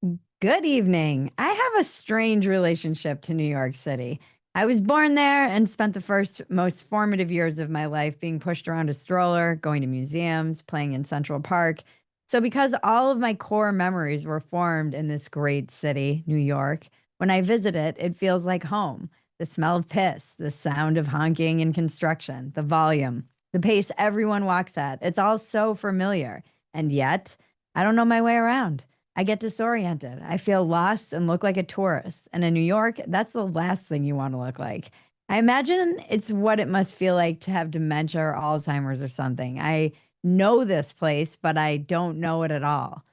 Good evening. I have a strange relationship to New York City. I was born there and spent the first most formative years of my life being pushed around a stroller, going to museums, playing in Central Park. So, because all of my core memories were formed in this great city, New York, when I visit it, it feels like home. The smell of piss, the sound of honking and construction, the volume, the pace everyone walks at. It's all so familiar. And yet, I don't know my way around. I get disoriented. I feel lost and look like a tourist. And in New York, that's the last thing you want to look like. I imagine it's what it must feel like to have dementia or Alzheimer's or something. I know this place, but I don't know it at all.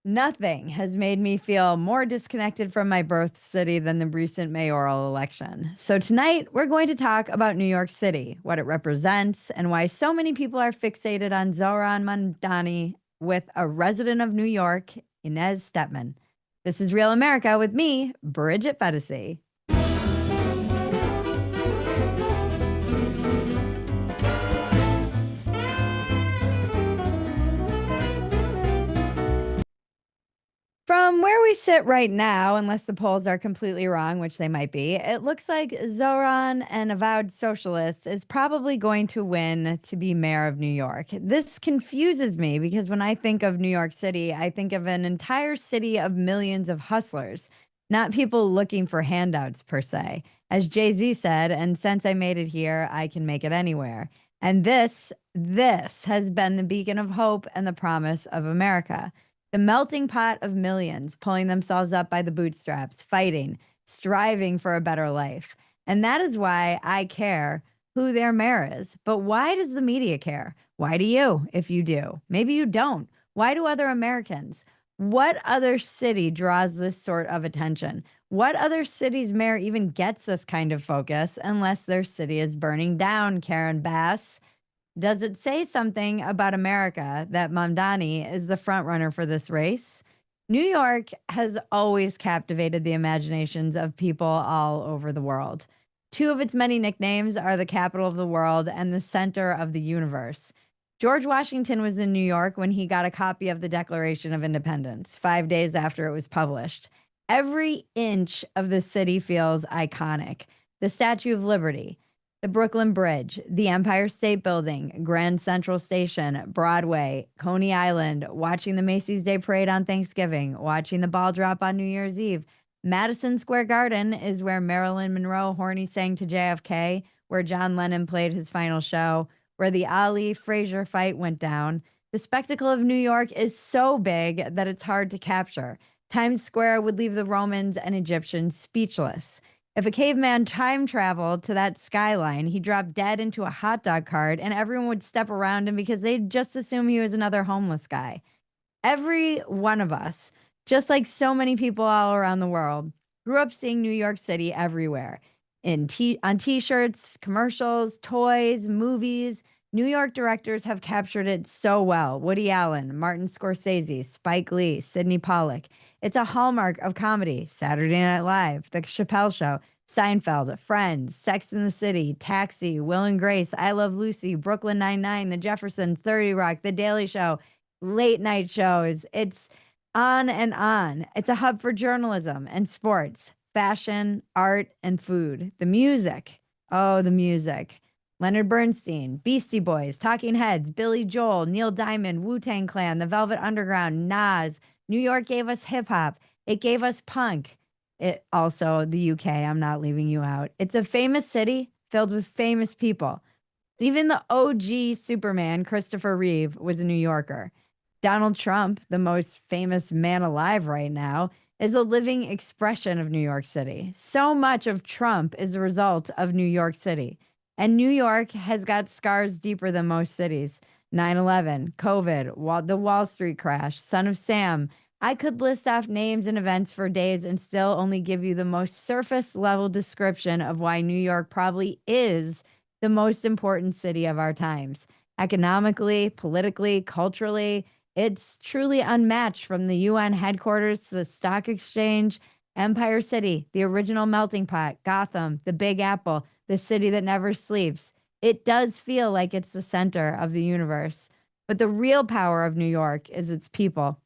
Nothing has made me feel more disconnected from my birth city than the recent mayoral election. So, tonight we're going to talk about New York City, what it represents, and why so many people are fixated on Zohran Mamdani with a resident of New York, Inez Stepman. This is Real America with me, Bridget Phetasy. From where we sit right now, unless the polls are completely wrong, which they might be, it looks like Zohran, an avowed socialist, is probably going to win to be mayor of New York. This confuses me because when I think of New York City, I think of an entire city of millions of hustlers, not people looking for handouts per se. As Jay-Z said, and since I made it here, I can make it anywhere. And this has been the beacon of hope and the promise of America. The melting pot of millions pulling themselves up by the bootstraps, fighting, striving for a better life. And that is why I care who their mayor is. But why does the media care? Why do you, if you do? Maybe you don't. Why do other Americans? What other city draws this sort of attention? What other city's mayor even gets this kind of focus unless their city is burning down, Karen Bass? Does it say something about America that Mamdani is the front runner for this race? New York has always captivated the imaginations of people all over the world. Two of its many nicknames are the capital of the world and the center of the universe. George Washington was in New York when he got a copy of the Declaration of Independence, 5 days after it was published. Every inch of the city feels iconic. The Statue of Liberty, the Brooklyn Bridge, the Empire State Building, Grand Central Station, Broadway, Coney Island, watching the Macy's Day Parade on Thanksgiving, watching the ball drop on New Year's Eve. Madison Square Garden is where Marilyn Monroe horny sang to JFK, where John Lennon played his final show, where the Ali Frazier fight went down. The spectacle of New York is so big that it's hard to capture. Times Square would leave the Romans and Egyptians speechless. If a caveman time traveled to that skyline, he dropped dead into a hot dog cart and everyone would step around him because they'd just assume he was another homeless guy. Every one of us, just like so many people all around the world, grew up seeing New York City everywhere on t-shirts, commercials, toys, movies. New York directors have captured it so well. Woody Allen, Martin Scorsese, Spike Lee, Sidney Pollack. It's a hallmark of comedy. Saturday Night Live, The Chappelle Show, Seinfeld, Friends, Sex and the City, Taxi, Will and Grace, I Love Lucy, Brooklyn Nine-Nine, The Jeffersons, 30 Rock, The Daily Show, late night shows. It's on and on. It's a hub for journalism and sports, fashion, art, and food. The music. Oh, the music. Leonard Bernstein, Beastie Boys, Talking Heads, Billy Joel, Neil Diamond, Wu-Tang Clan, The Velvet Underground, Nas. New York gave us hip hop. It gave us punk. It also the UK. I'm not leaving you out. It's a famous city filled with famous people. Even the OG Superman, Christopher Reeve, was a New Yorker. Donald Trump, the most famous man alive right now, is a living expression of New York City. So much of Trump is a result of New York City. And New York has got scars deeper than most cities. 9/11, COVID, the Wall Street crash, Son of Sam. I could list off names and events for days and still only give you the most surface level description of why New York probably is the most important city of our times. Economically, politically, culturally, it's truly unmatched from the UN headquarters to the stock exchange, Empire City, the original melting pot, Gotham, the Big Apple, the city that never sleeps. It does feel like it's the center of the universe. But the real power of New York is its people.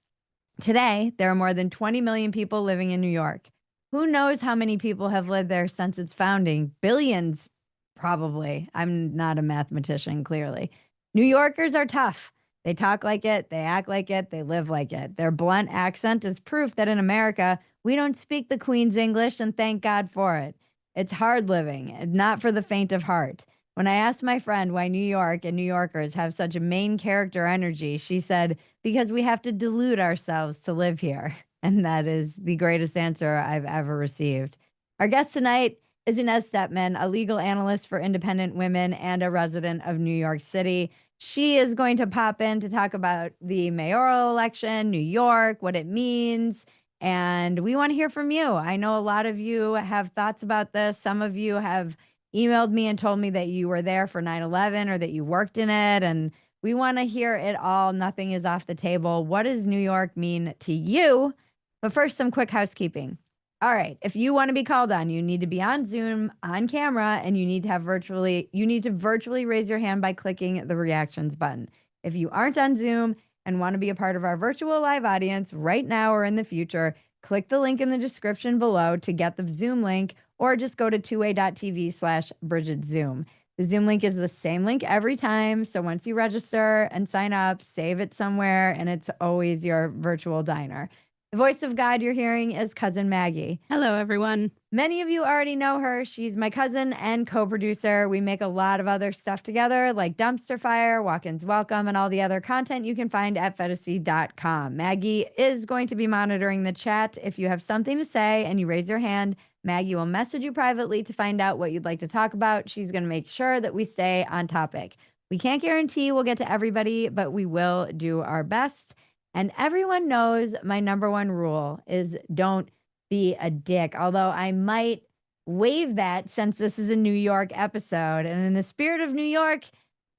Today, there are more than 20 million people living in New York. Who knows how many people have lived there since its founding? Billions, probably. I'm not a mathematician, clearly. New Yorkers are tough. They talk like it, they act like it, they live like it. Their blunt accent is proof that in America, we don't speak the Queen's English, and thank God for it. It's hard living, and not for the faint of heart. When I asked my friend why New York and New Yorkers have such a main character energy, she said, because we have to delude ourselves to live here. And that is the greatest answer I've ever received. Our guest tonight is Inez Stepman, a legal analyst for independent women and a resident of New York City. She is going to pop in to talk about the mayoral election, New York, what it means. And we want to hear from you. I know a lot of you have thoughts about this. Some of you have emailed me and told me that you were there for 9/11 or that you worked in it. And we want to hear it all. Nothing is off the table. What does New York mean to you? But first, some quick housekeeping. All right. If you want to be called on, you need to be on Zoom, on camera, and you need to virtually raise your hand by clicking the reactions button. If you aren't on Zoom and want to be a part of our virtual live audience right now or in the future, click the link in the description below to get the Zoom link, or just go to tway.tv/Bridget Zoom. The Zoom link is the same link every time. So once you register and sign up, save it somewhere, and it's always your virtual diner. The voice of God you're hearing is cousin Maggie. Hello, everyone. Many of you already know her. She's my cousin and co-producer. We make a lot of other stuff together, like Dumpster Fire, Walk-ins Welcome, and all the other content you can find at Phetasy.com. Maggie is going to be monitoring the chat. If you have something to say and you raise your hand, Maggie will message you privately to find out what you'd like to talk about. She's going to make sure that we stay on topic. We can't guarantee we'll get to everybody, but we will do our best. And everyone knows my number one rule is don't be a dick, although I might waive that since this is a New York episode. And in the spirit of New York,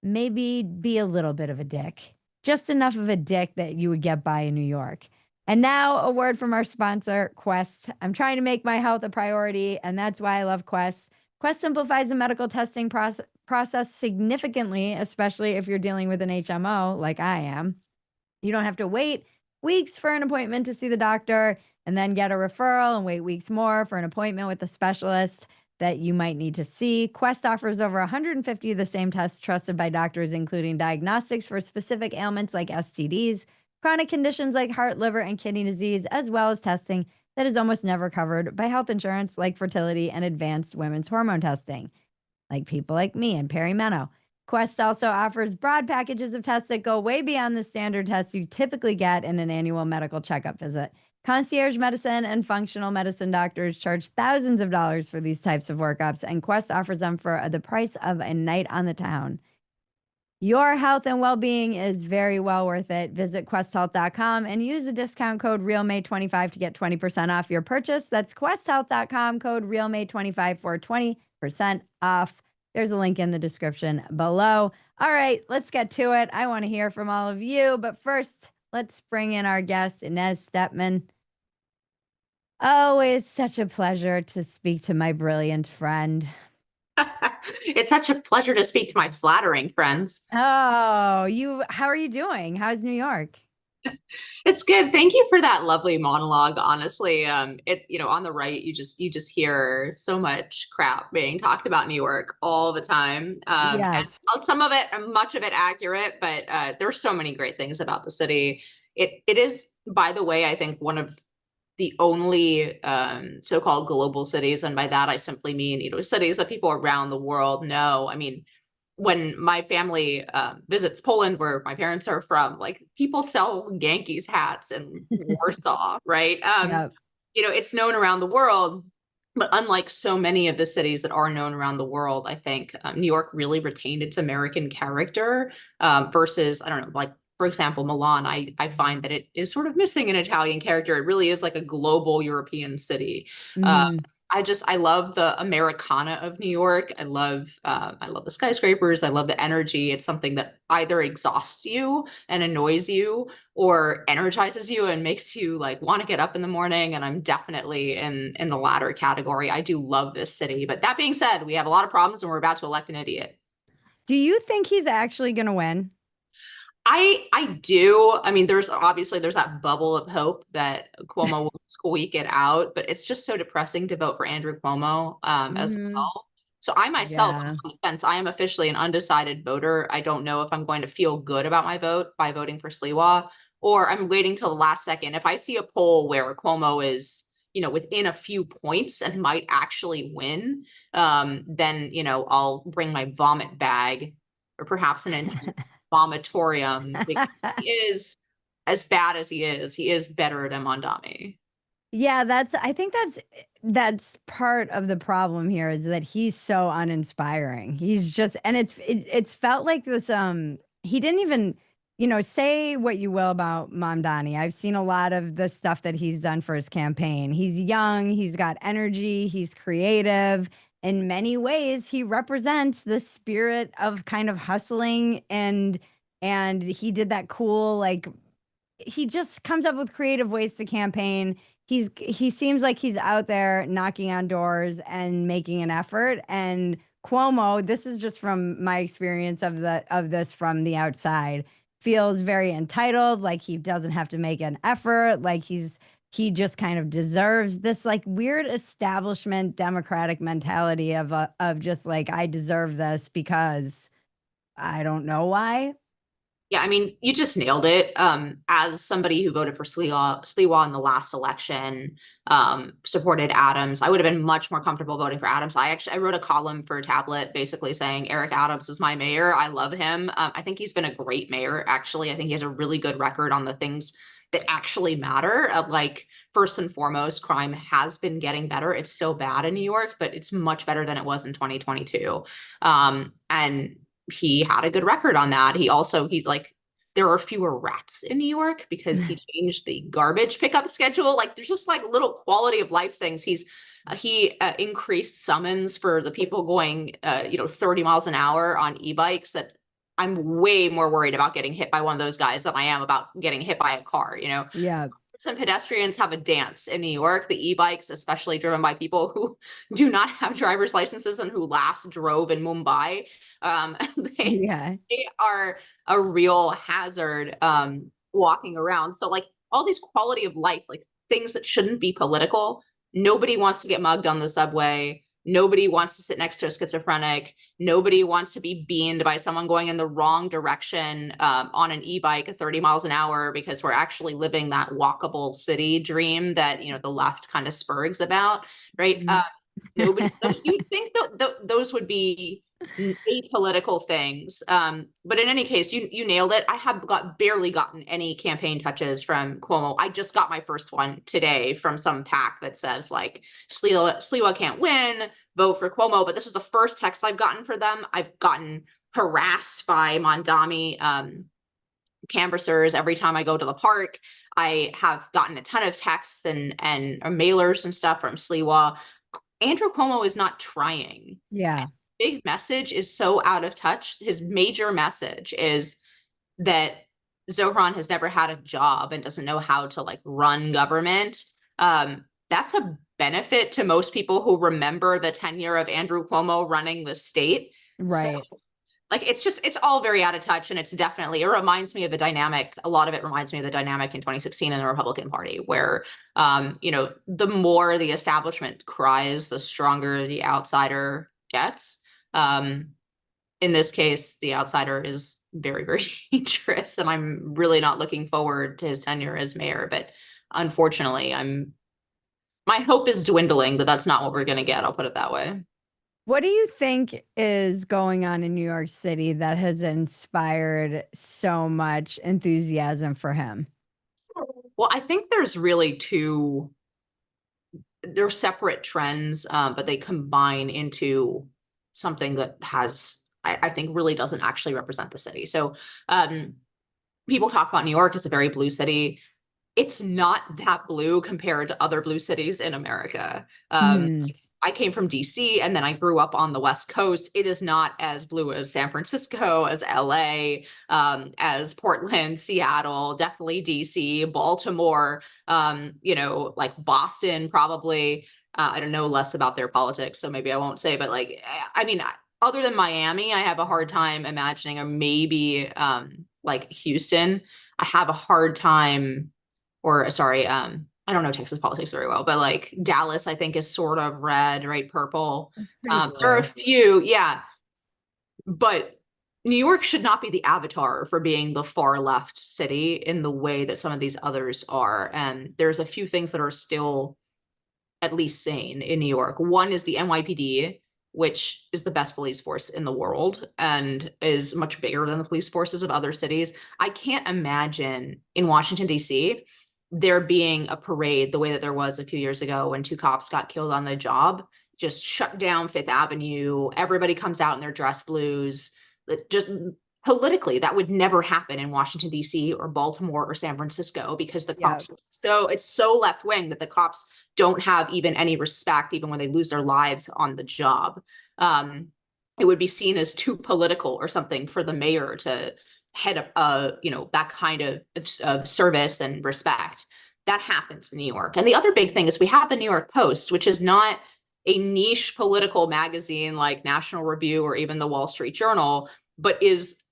maybe be a little bit of a dick. Just enough of a dick that you would get by in New York. And now a word from our sponsor, Quest. I'm trying to make my health a priority, and that's why I love Quest. Quest simplifies the medical testing process significantly, especially if you're dealing with an HMO like I am. You don't have to wait weeks for an appointment to see the doctor and then get a referral and wait weeks more for an appointment with a specialist that you might need to see. Quest offers over 150 of the same tests trusted by doctors, including diagnostics for specific ailments like STDs, chronic conditions like heart, liver, and kidney disease, as well as testing that is almost never covered by health insurance like fertility and advanced women's hormone testing, like people like me and perimeno. Quest also offers broad packages of tests that go way beyond the standard tests you typically get in an annual medical checkup visit. Concierge medicine and functional medicine doctors charge thousands of dollars for these types of workups, and Quest offers them for the price of a night on the town. Your health and well-being is very well worth it. Visit questhealth.com and use the discount code REALMAY25 to get 20% off your purchase. That's questhealth.com, code REALMAY25 for 20% off. There's a link in the description below. All right, let's get to it. I want to hear from all of you, but first, let's bring in our guest, Inez Stepman. Oh, it's such a pleasure to speak to my brilliant friend. It's such a pleasure to speak to my flattering friends. Oh, how are you doing? How's New York? It's good. Thank you for that lovely monologue. Honestly, on the right, you just hear so much crap being talked about New York all the time. And Yes. some of it, much of it accurate, but there's so many great things about the city. It is, by the way, I think one of the only so-called global cities, and by that I simply mean, cities that people around the world know. I mean, when my family visits Poland, where my parents are from, like people sell Yankees hats in Warsaw, right? Yep. It's known around the world, but unlike so many of the cities that are known around the world, I think New York really retained its American character versus, I don't know, like, for example, Milan, I find that it is sort of missing an Italian character. It really is like a global European city. Mhm. I love the Americana of New York. I love the skyscrapers. I love the energy. It's something that either exhausts you and annoys you or energizes you and makes you like want to get up in the morning. And I'm definitely in the latter category. I do love this city. But that being said, we have a lot of problems and we're about to elect an idiot. Do you think he's actually going to win? I do. I mean, there's that bubble of hope that Cuomo will squeak it out, but it's just so depressing to vote for Andrew Cuomo as Hmm. well. So I myself, Yeah. on the fence, I am officially an undecided voter. I don't know if I'm going to feel good about my vote by voting for Sliwa, or I'm waiting till the last second. If I see a poll where Cuomo is, within a few points and might actually win, then, I'll bring my vomit bag or perhaps an vomitorium because he is as bad as he is better than Mondami. Yeah, I think that's part of the problem here is that he's so uninspiring. He's just, and it's felt like this he didn't even, say what you will about Mamdani. I've seen a lot of the stuff that he's done for his campaign. He's young, he's got energy, he's creative. In many ways, he represents the spirit of kind of hustling, and he did that cool, like, he just comes up with creative ways to campaign. He seems like he's out there knocking on doors and making an effort. And Cuomo, this is just from my experience of this from the outside, feels very entitled, like he doesn't have to make an effort, like he just kind of deserves this like weird establishment democratic mentality of just like I deserve this because I don't know why. Yeah, I mean, you just nailed it. As somebody who voted for Sliwa in the last election, supported Adams, I would have been much more comfortable voting for Adams. I wrote a column for Tablet basically saying Eric Adams is my mayor. I love him. I think he's been a great mayor, actually. I think he has a really good record on the things that actually matter. Of like, first and foremost, crime has been getting better. It's still bad in New York, but it's much better than it was in 2022. And he had a good record on that. He's like, there are fewer rats in New York because he changed the garbage pickup schedule. Like there's just like little quality of life things. He increased summons for the people going 30 miles an hour on e-bikes. That I'm way more worried about getting hit by one of those guys than I am about getting hit by a car. Yeah. Some pedestrians have a dance in New York. The e-bikes, especially driven by people who do not have driver's licenses and who last drove in Mumbai, um, they, Yeah. they are a real hazard walking around. So like all these quality of life, like things that shouldn't be political. Nobody wants to get mugged on the subway. Nobody wants to sit next to a schizophrenic. Nobody wants to be beamed by someone going in the wrong direction on an e-bike at 30 miles an hour because we're actually living that walkable city dream that the left kind of spurgs about, right? Mhm. Nobody. You'd think those would be apolitical things, but in any case, you nailed it. I have barely gotten any campaign touches from Cuomo. I just got my first one today from some PAC that says like Sliwa can't win, vote for Cuomo. But this is the first text I've gotten for them. I've gotten harassed by Mondami canvassers every time I go to the park. I have gotten a ton of texts and mailers and stuff from Sliwa. Andrew Cuomo is not trying. Yeah. Big message is so out of touch. His major message is that Zohran has never had a job and doesn't know how to like run government. That's a benefit to most people who remember the tenure of Andrew Cuomo running the state. So Right. like it's all very out of touch, and it reminds me of the dynamic. A lot of it reminds me of the dynamic in 2016 in the Republican Party, where the more the establishment cries, the stronger the outsider gets. Um, in this case, the outsider is very, very dangerous, and I'm really not looking forward to his tenure as mayor. But unfortunately, my hope is dwindling that that's not what we're going to get. I'll put it that way. What do you think is going on in New York City that has inspired so much enthusiasm for him? Well, I think there's really two. They're separate trends, but they combine into something that I think, really doesn't actually represent the city. So, people talk about New York as a very blue city. It's not that blue compared to other blue cities in America. Hmm. I came from DC and then I grew up on the West Coast. It is not as blue as San Francisco, as LA, as Portland, Seattle, definitely DC, Baltimore, like Boston, probably. I don't know less about their politics, so maybe I won't say, but like, I mean, other than Miami, I have a hard time imagining, or maybe like Houston, I have a hard time, or sorry, I don't know Texas politics very well, but like Dallas, I think is sort of red, right? Purple. It's pretty There are a blue. few, yeah, but New York should not be the avatar for being the far left city in the way that some of these others are. And there's a few things that are still at least sane in New York. One is the NYPD, which is the best police force in the world and is much bigger than the police forces of other cities. I can't imagine in Washington, D.C., there being a parade the way that there was a few years ago when two cops got killed on the job, just shut down Fifth Avenue. Everybody comes out in their dress blues. Just politically, that would never happen in Washington, D.C. or Baltimore or San Francisco because the Yeah. cops, so it's so left wing that the cops don't have even any respect, even when they lose their lives on the job. It would be seen as too political or something for the mayor to head up, that kind of service and respect. That happens in New York. And the other big thing is we have the New York Post, which is not a niche political magazine like National Review or even the Wall Street Journal, but is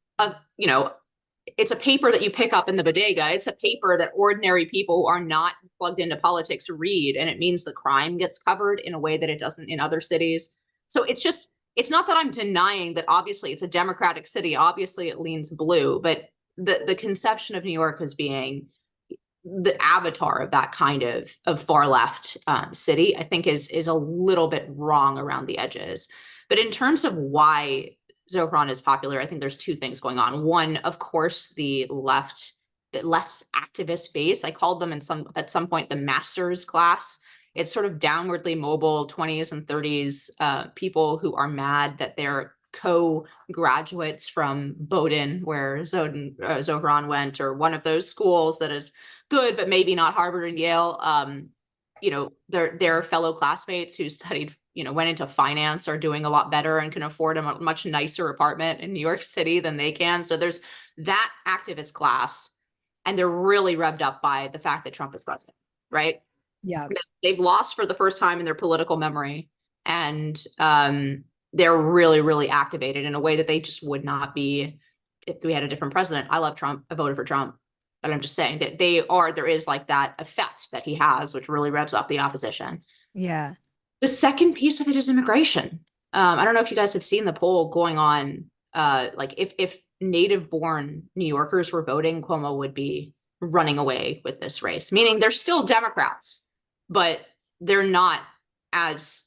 it's a paper that you pick up in the bodega. It's a paper that ordinary people who are not plugged into politics read, and it means the crime gets covered in a way that it doesn't in other cities. So it's not that I'm denying that obviously it's a democratic city. Obviously it leans blue, but the conception of New York as being the avatar of that kind of far left city, I think is a little bit wrong around the edges. But in terms of why Zohran is popular, I think there's two things going on. One, of course, the less activist base. I called them at some point the master's class. It's sort of downwardly mobile 20s and 30s people who are mad that they're co-graduates from Bowdoin, where Zohran went, or one of those schools that is good, but maybe not Harvard and Yale. Their fellow classmates who studied, went into finance are doing a lot better and can afford a much nicer apartment in New York City than they can. So there's that activist class, and they're really revved up by the fact that Trump is president, right? Yeah. They've lost for the first time in their political memory, and they're really, really activated in a way that they just would not be if we had a different president. I love Trump. I voted for Trump. But I'm just saying that there is like that effect that he has, which really revs up the opposition. Yeah. The second piece of it is immigration. I don't know if you guys have seen the poll going on. Like if native born New Yorkers were voting, Cuomo would be running away with this race, meaning they're still Democrats, but they're not as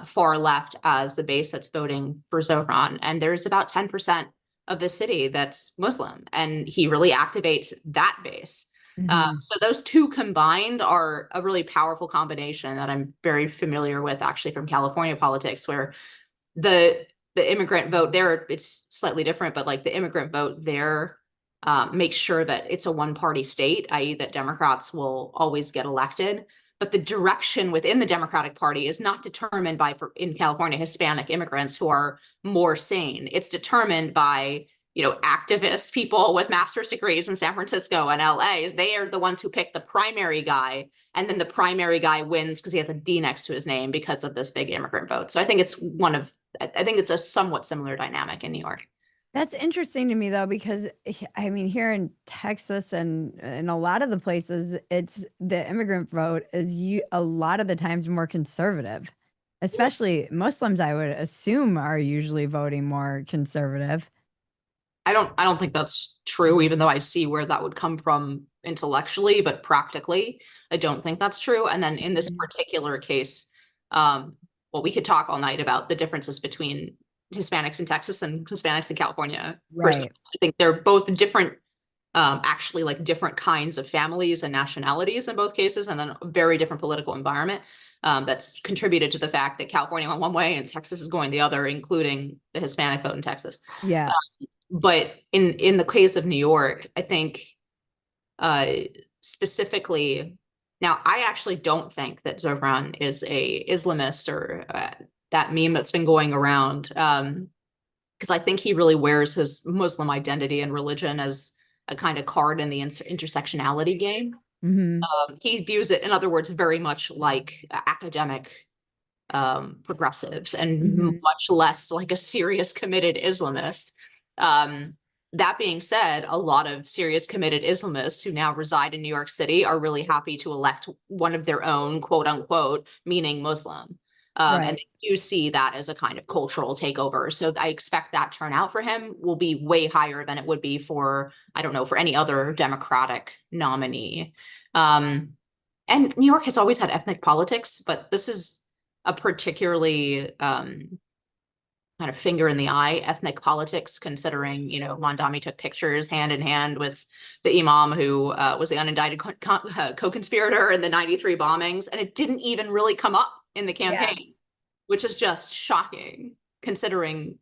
far left as the base that's voting for Zohran. And there's about 10% of the city that's Muslim, and he really activates that base. So those two combined are a really powerful combination that I'm very familiar with actually from California politics, where the immigrant vote there, it's slightly different, but like the immigrant vote there makes sure that it's a one-party state, i.e. that Democrats will always get elected. But the direction within the Democratic Party is not determined by, in California, Hispanic immigrants who are more sane. It's determined by, activist people with master's degrees in San Francisco and LA. They are the ones who pick the primary guy, and then the primary guy wins because he has a D next to his name because of this big immigrant vote. So I think it's a somewhat similar dynamic in New York. That's interesting to me though, because I mean, here in Texas and in a lot of the places, it's the immigrant vote is a lot of the times more conservative, especially Muslims, I would assume are usually voting more conservative. I don't think that's true, even though I see where that would come from intellectually, but practically, I don't think that's true. And then in this particular case, well, we could talk all night about the differences between Hispanics in Texas and Hispanics in California. Right. I think they're both different, actually like different kinds of families and nationalities in both cases, and then a very different political environment. That's contributed to the fact that California went one way and Texas is going the other, including the Hispanic vote in Texas. Yeah. But in the case of New York, I think specifically, now I actually don't think that Zohran is a Islamist or that meme that's been going around, because I think he really wears his Muslim identity and religion as a kind of card in the intersectionality game. He views it, in other words, very much like academic progressives and much less like a serious committed Islamist. That being said, a lot of serious committed Islamists who now reside in New York City are really happy to elect one of their own, quote unquote, meaning Muslim. And Right. you see that as a kind of cultural takeover. So I expect that turnout for him will be way higher than it would be for, I don't know, for any other Democratic nominee. And New York has always had ethnic politics, but this is a particularly kind of finger in the eye ethnic politics, considering, Mamdani took pictures hand in hand with the imam who was the unindicted co-conspirator in the 93 bombings. And it didn't even really come up in the Yeah. campaign, which is just shocking considering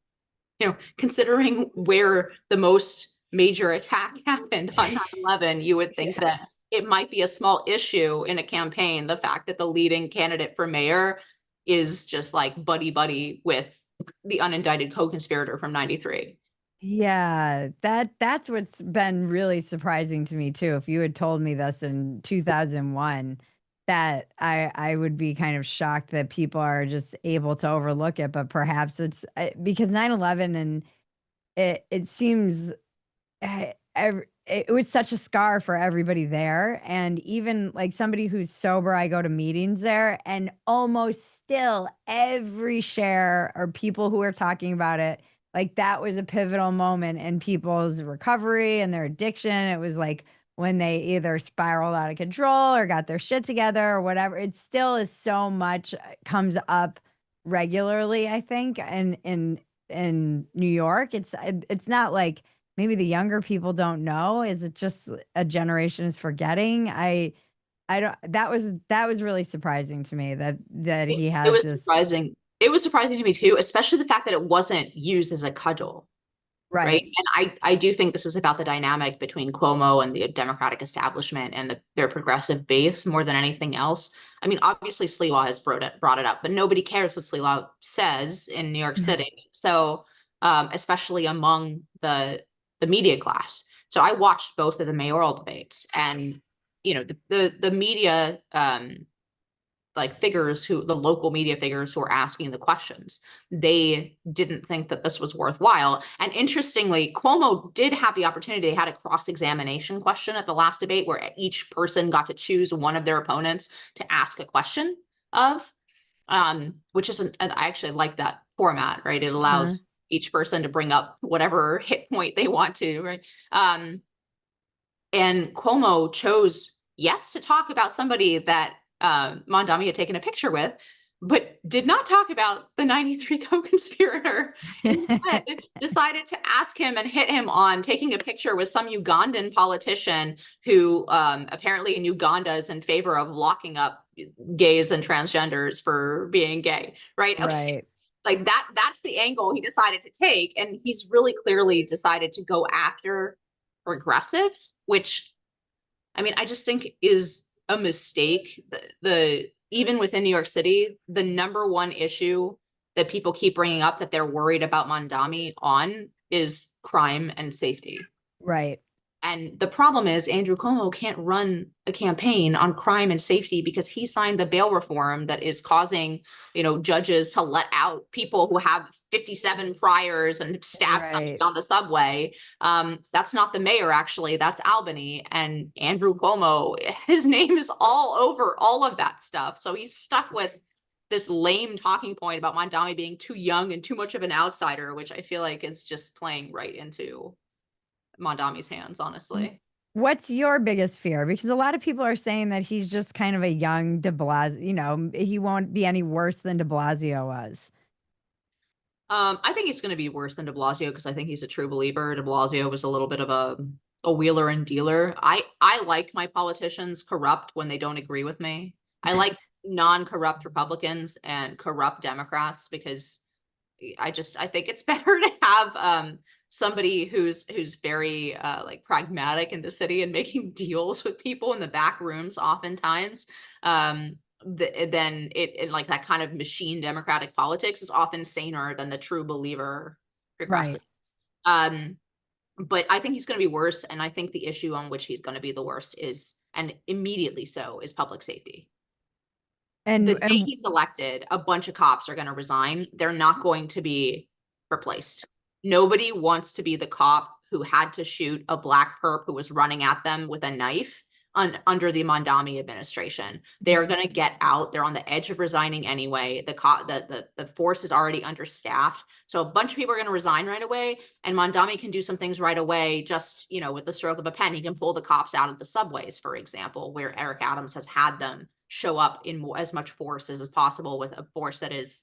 where the most major attack happened on 9/11, you would think Yeah. that it might be a small issue in a campaign. The fact that the leading candidate for mayor is just like buddy with the unindicted co-conspirator from 93. Yeah, that's what's been really surprising to me too. If you had told me this in 2001, that I would be kind of shocked that people are just able to overlook it, but perhaps it's because 9/11, and it seems it was such a scar for everybody there, and even like somebody who's sober, I go to meetings there, and almost still every share or people who are talking about it, like that was a pivotal moment in people's recovery and their addiction. It was like when they either spiraled out of control or got their shit together or whatever. It still is so much comes up regularly, I think, in New York. It's not like maybe the younger people don't know. Is it just a generation is forgetting? I don't that was really surprising to me that It, he it had was this. surprising. It was surprising to me too, especially the fact that it wasn't used as a cudgel. Right. Right. And I do think this is about the dynamic between Cuomo and the Democratic establishment and their progressive base more than anything else. I mean, obviously, Sliwa has brought it up, but nobody cares what Sliwa says in New York City. So, especially among the media class. So I watched both of the mayoral debates, and the media like figures who the local media figures who are asking the questions, they didn't think that this was worthwhile. And interestingly, Cuomo did have the opportunity. They had a cross-examination question at the last debate where each person got to choose one of their opponents to ask a question of, which is and I actually like that format, right? It Uh-huh. allows each person to bring up whatever hit point they want to, right? And Cuomo chose, yes, to talk about somebody that Mamdani had taken a picture with, but did not talk about the 93 co-conspirator. Instead, decided to ask him and hit him on taking a picture with some Ugandan politician who apparently in Uganda is in favor of locking up gays and transgenders for being gay, right? Okay. Right. Like that's the angle he decided to take. And he's really clearly decided to go after progressives, which I mean, I just think is a mistake. The even within New York City, the number one issue that people keep bringing up that they're worried about Mamdani on is crime and safety. Right. And the problem is Andrew Cuomo can't run a campaign on crime and safety because he signed the bail reform that is causing, judges to let out people who have 57 priors and stab somebody Right. on the subway. That's not the mayor, actually. That's Albany. And Andrew Cuomo, his name is all over all of that stuff. So he's stuck with this lame talking point about Mamdani being too young and too much of an outsider, which I feel like is just playing right into Mamdani's hands, W- honestly. What's your biggest fear? Because a lot of people are saying that he's just kind of a young De Blasio, he won't be any worse than De Blasio was. I think he's going to be worse than De Blasio because I think he's a true believer. De Blasio was a little bit of a wheeler and dealer. I like my politicians corrupt when they don't agree with me. I like non-corrupt Republicans and corrupt Democrats because I think it's better to have somebody who's very like pragmatic in the city and making deals with people in the back rooms oftentimes. Then it like that kind of machine democratic politics is often saner than the true believer Right. progressives. Um, but I think he's going to be worse, and I think the issue on which he's going to be the worst is, and immediately so, is public safety. The And day he's elected, a bunch of cops are going to resign. They're not going to be replaced. Nobody wants to be the cop who had to shoot a black perp who was running at them with a knife under the Mamdani administration. They're going to get out. They're on the edge of resigning anyway. The force is already understaffed. So a bunch of people are going to resign right away. And Mamdani can do some things right away, just, with the stroke of a pen. He can pull the cops out of the subways, for example, where Eric Adams has had them show up in as much force as possible, with a force that is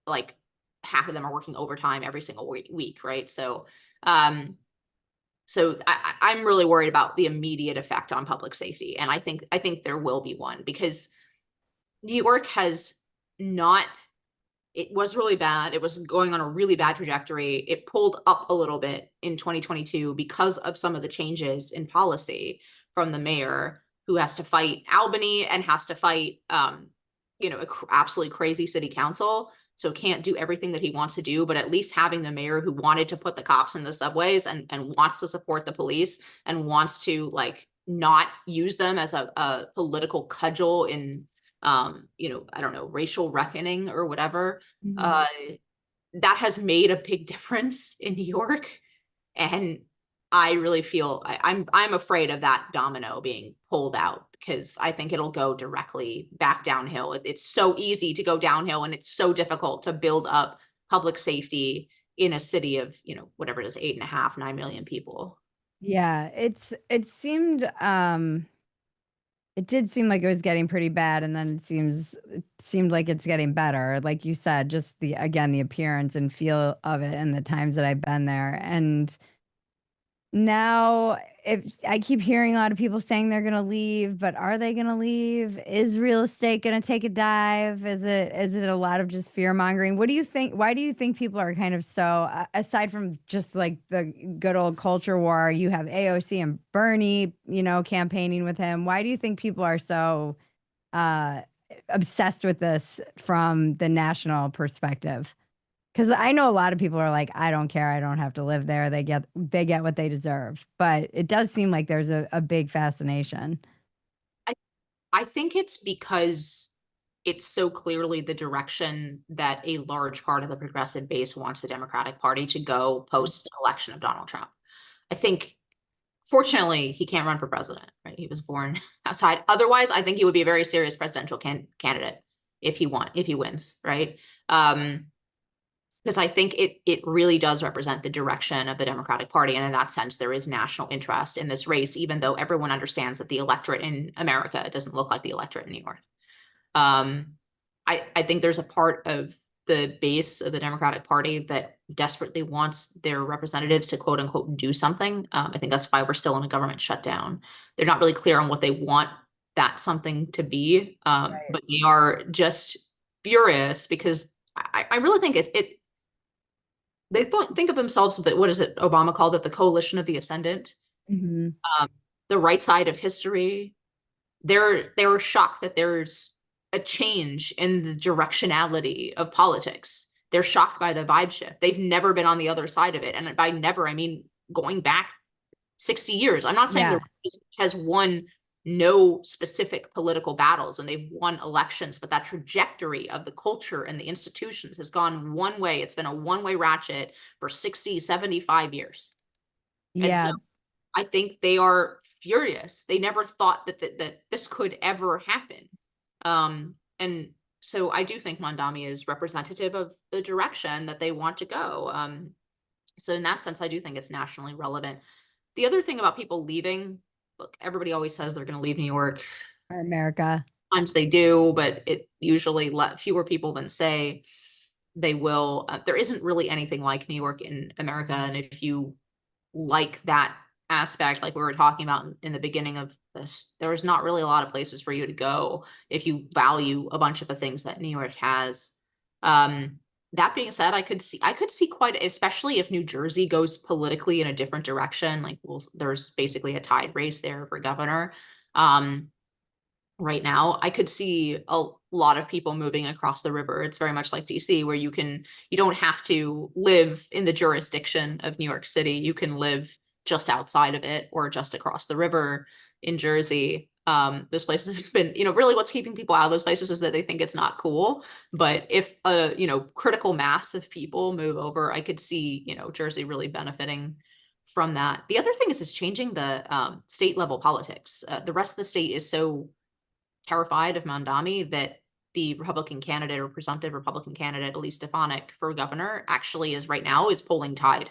like half of them are working overtime every single week, right? So I'm really worried about the immediate effect on public safety. And I think there will be one, because New York has not, it was really bad. It was going on a really bad trajectory. It pulled up a little bit in 2022 because of some of the changes in policy from the mayor, who has to fight Albany and has to fight, absolutely crazy city council. So can't do everything that he wants to do, but at least having the mayor who wanted to put the cops in the subways and wants to support the police and wants to not use them as a political cudgel in, I don't know, racial reckoning or whatever. That has made a big difference in New York. And I really feel I'm afraid of that domino being pulled out, because I think it'll go directly back downhill. It's so easy to go downhill, and it's so difficult to build up public safety in a city of, whatever it is, 8.5, 9 million people. Yeah, it did seem like it was getting pretty bad, and then it seemed like it's getting better. Like you said, just the appearance and feel of it and the times that I've been there. And now, if I keep hearing a lot of people saying they're going to leave, but are they going to leave? Is real estate going to take a dive? Is it a lot of just fear mongering? What do you think? Why do you think people are kind of so, aside from just like the good old culture war, you have AOC and Bernie, campaigning with him. Why do you think people are so uh, obsessed with this from the national perspective? Because I know a lot of people are like, I don't care. I don't have to live there. They get what they deserve. But it does seem like there's a big fascination. I think it's because it's so clearly the direction that a large part of the progressive base wants the Democratic Party to go post-election of Donald Trump. I think, fortunately, he can't run for president, right? He was born outside. Otherwise, I think he would be a very serious presidential candidate if he wins, right? Because I think it really does represent the direction of the Democratic Party. And in that sense, there is national interest in this race, even though everyone understands that the electorate in America doesn't look like the electorate in New York. I think there's a part of the base of the Democratic Party that desperately wants their representatives to quote unquote do something. I think that's why we're still in a government shutdown. They're not really clear on what they want that something to be, but they are just furious because I really think they think of themselves as what is it? Obama called it the coalition of the ascendant, the right side of history. They're shocked that there's a change in the directionality of politics. They're shocked by the vibe shift. They've never been on the other side of it. And by never, I mean going back 60 years. I'm not saying the right has won no specific political battles and they've won elections, but that trajectory of the culture and the institutions has gone one way. It's been a one-way ratchet for 60, 75 years. Yeah. And so I think they are furious. They never thought that this could ever happen. And so I do think Mamdani is representative of the direction that they want to go. So in that sense, I do think it's nationally relevant. The other thing about people leaving, look, everybody always says they're going to leave New York. Or America. Sometimes they do, but it usually fewer people than say they will. There isn't really anything like New York in America. And if you like that aspect, like we were talking about in the beginning of this, there's not really a lot of places for you to go if you value a bunch of the things that New York has. That being said, I could see quite, especially if New Jersey goes politically in a different direction, like there's basically a tide race there for governor. Right now, I could see a lot of people moving across the river. It's very much like DC, where you don't have to live in the jurisdiction of New York City. You can live just outside of it or just across the river in Jersey. Those places have been, really what's keeping people out of those places is that they think it's not cool. But if a, critical mass of people move over, I could see, Jersey really benefiting from that. The other thing is it's changing the state level politics. The rest of the state is so terrified of Mamdani that the Republican candidate or presumptive Republican candidate, Elise Stefanik, for governor, actually is right now is polling tide.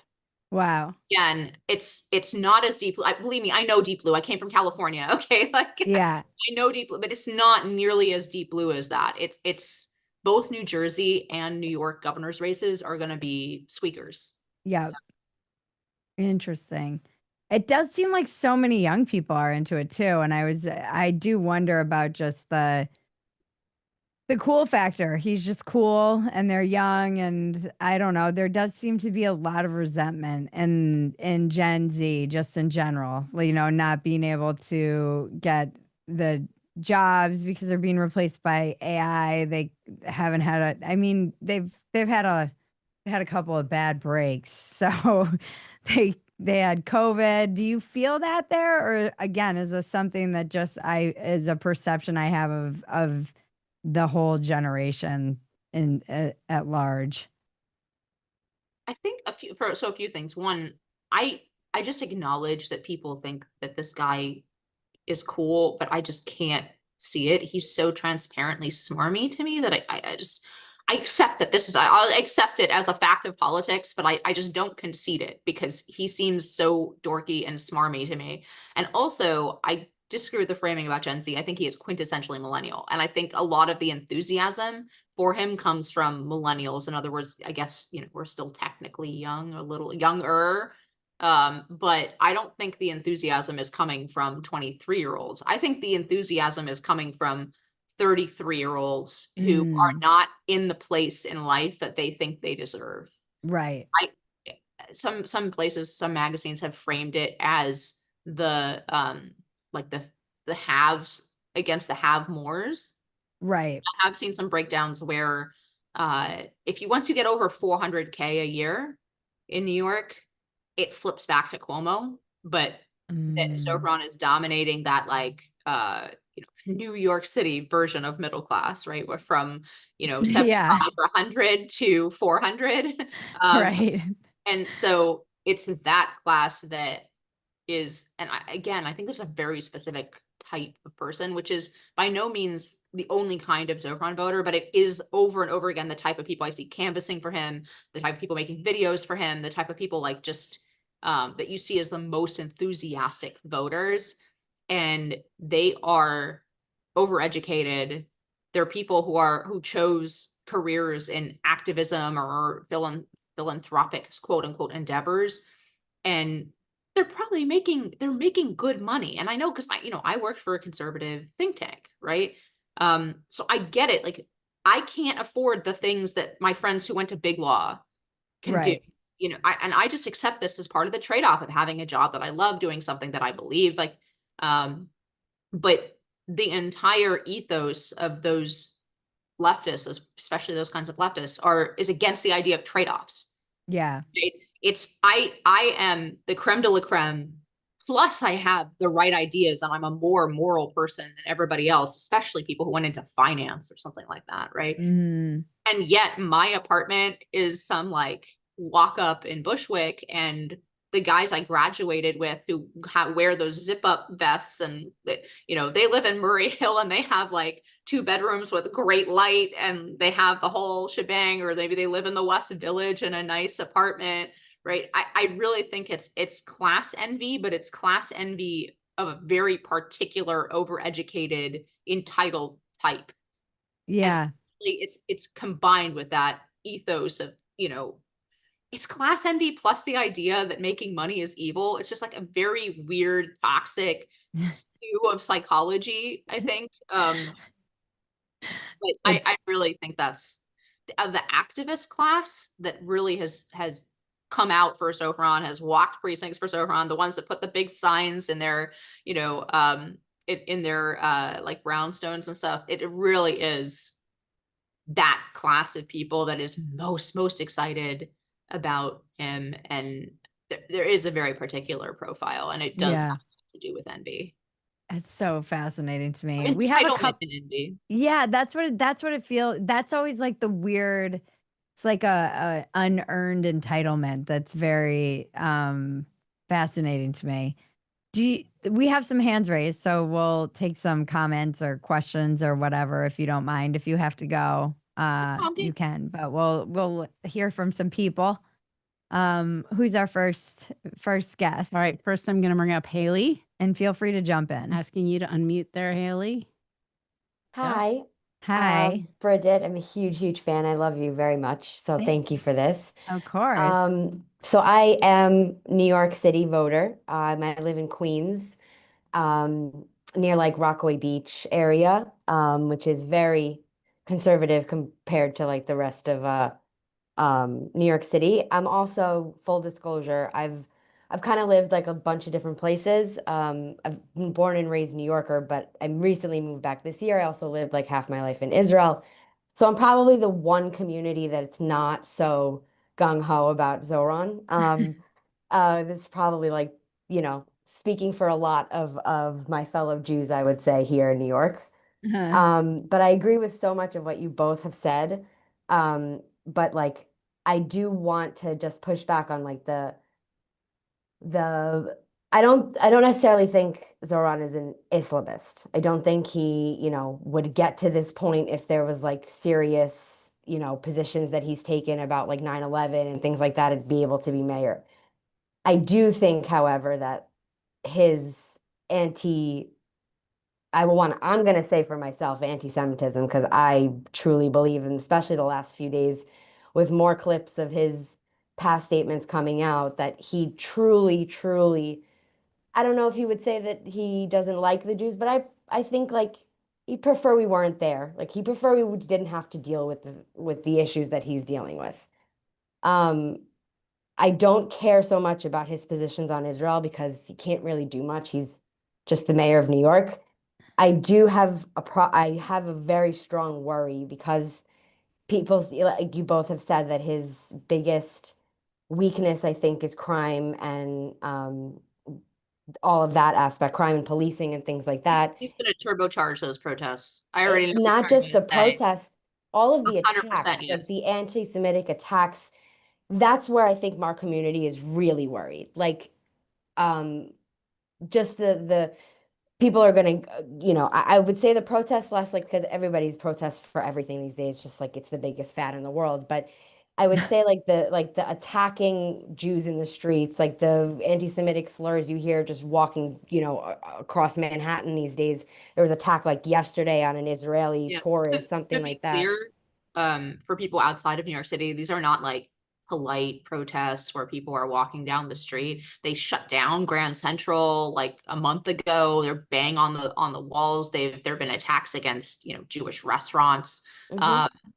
Wow. Again, it's not as deep. Believe me, I know deep blue. I came from California. Okay, like Yeah. I know deep blue, but it's not nearly as deep blue as that. It's both New Jersey and New York governor's races are going to be squeakers. Yeah. So Interesting. It does seem like so many young people are into it too. And I do wonder about just the cool factor. He's just cool and they're young, and I don't know. There does seem to be a lot of resentment in Gen Z just in general. You know, not being able to get the jobs because they're being replaced by AI. They haven't had a I mean, they've had a couple of bad breaks. So they had COVID. Do you feel that there? Or again, is this something that just I is a perception I have of the whole generation in at large? I think a few things. One, I just acknowledge that people think that this guy is cool, but I just can't see it. He's so transparently smarmy to me that I just I accept that this is I'll accept it as a fact of politics, but I just don't concede it because he seems so dorky and smarmy to me. And also, I disagree with the framing about Gen Z. I think he is quintessentially millennial, and I think a lot of the enthusiasm for him comes from millennials. In other words, I guess we're still technically young, a little younger, but I don't think the enthusiasm is coming from 23-year-olds. I think the enthusiasm is coming from 33-year-olds who are Mm, not in the place in life that they think they deserve. right, I some places, some magazines have framed it as the like the haves against the have mores. right. I have seen some breakdowns where if you once you get over 400K a year in New York, it flips back to Cuomo, but that Mm. Zohran is dominating that like New York City version of middle class, right? We're from, Yeah, 75 or 100 to 400. Um, right. and so it's that class that is, and again, I think there's a very specific type of person, which is by no means the only kind of Zohran voter, but it is over and over again the type of people I see canvassing for him, the type of people making videos for him, the type of people like just that you see as the most enthusiastic voters. And they are overeducated. They're people who chose careers in activism or philanthropic quote unquote endeavors, and they're making good money. And I know because I worked for a conservative think tank, right? So I get it. Like I can't afford the things that my friends who went to big law can do. Right. I just accept this as part of the trade-off of having a job that I love, doing something that I believe. Like, but the entire ethos of those leftists, especially those kinds of leftists, is against the idea of trade-offs. Yeah. Right? It's I am the creme de la creme. Plus, I have the right ideas, and I'm a more moral person than everybody else, especially people who went into finance or something like that, right? Mm. And yet, my apartment is some like walk up in Bushwick, and the guys I graduated with who wear those zip up vests, and they live in Murray Hill, and they have like 2 bedrooms with great light, and they have the whole shebang, or maybe they live in the West Village in a nice apartment, right? I really think it's class envy, but it's class envy of a very particular, overeducated, entitled type. And Yeah. it's combined with that ethos of, it's class envy plus the idea that making money is evil. It's just like a very weird, toxic stew of psychology, I think. But It's I really think that's of the activist class that really has come out for Zohran, has walked precincts for Zohran, the ones that put the big signs in their, in their like brownstones and stuff. It really is that class of people that is most excited about him. And there is a very particular profile, and it does yeah. have to do with envy, It's so fascinating to me. We have a entitlement couple. and envy. Yeah, that's what it feels. That's always like the weird. It's like a unearned entitlement that's very fascinating to me. We have some hands raised, so we'll take some comments or questions or whatever if you don't mind. If you have to go, you can, but we'll hear from some people. Who's our first guest? All right, first I'm going to bring up Haley. And feel free to jump in. Asking you to unmute there, Haley. Hi. Hi. Bridget, I'm a huge fan. I love you very much. So thank you for this. Of course. So I am New York City voter. I live in Queens, near like Rockaway Beach area, which is very conservative compared to like the rest of New York City. I'm also, full disclosure, I've kind of lived like a bunch of different places. I've been born and raised New Yorker, but I recently moved back this year. I also lived like half my life in Israel. So I'm probably the one community that's not so gung-ho about Zohran. This is probably like, speaking for a lot of my fellow Jews, I would say, here in New York. But I agree with so much of what you both have said. But like I do want to just push back on like the I don't necessarily think Zohran is an Islamist. I don't think he, would get to this point if there was like serious, positions that he's taken about like 9/11 and things like that and be able to be mayor. I do think, however, that his anti I'm going to say for myself anti-Semitism because I truly believe, and especially the last few days with more clips of his past statements coming out, that he truly, I don't know if you would say that he doesn't like the Jews, but I think like he prefer we weren't there. Like he prefer we didn't have to deal with the issues that he's dealing with. Um, I don't care so much about his positions on Israel because he can't really do much. He's just the mayor of New York. I have a very strong worry because like you both have said that his biggest weakness, I think, is crime and all of that aspect, crime and policing and things like that. He's going to turbocharge those protests. I already know. Not just the protests, all of the 100% attacks, like yes. the anti-Semitic attacks. That's where I think our community is really worried. Like, just the people are going to, I would say the protests less, like, because everybody's protests for everything these days, just like it's the biggest fad in the world. But I would say like the attacking Jews in the streets, like the anti-Semitic slurs you hear just walking, across Manhattan these days. There was an attack like yesterday on an Israeli tourist, something like that. Clear, for people outside of New York City, these are not like polite protests where people are walking down the street. They shut down Grand Central like a month ago. They're banging on the walls. There've been attacks against, Jewish restaurants.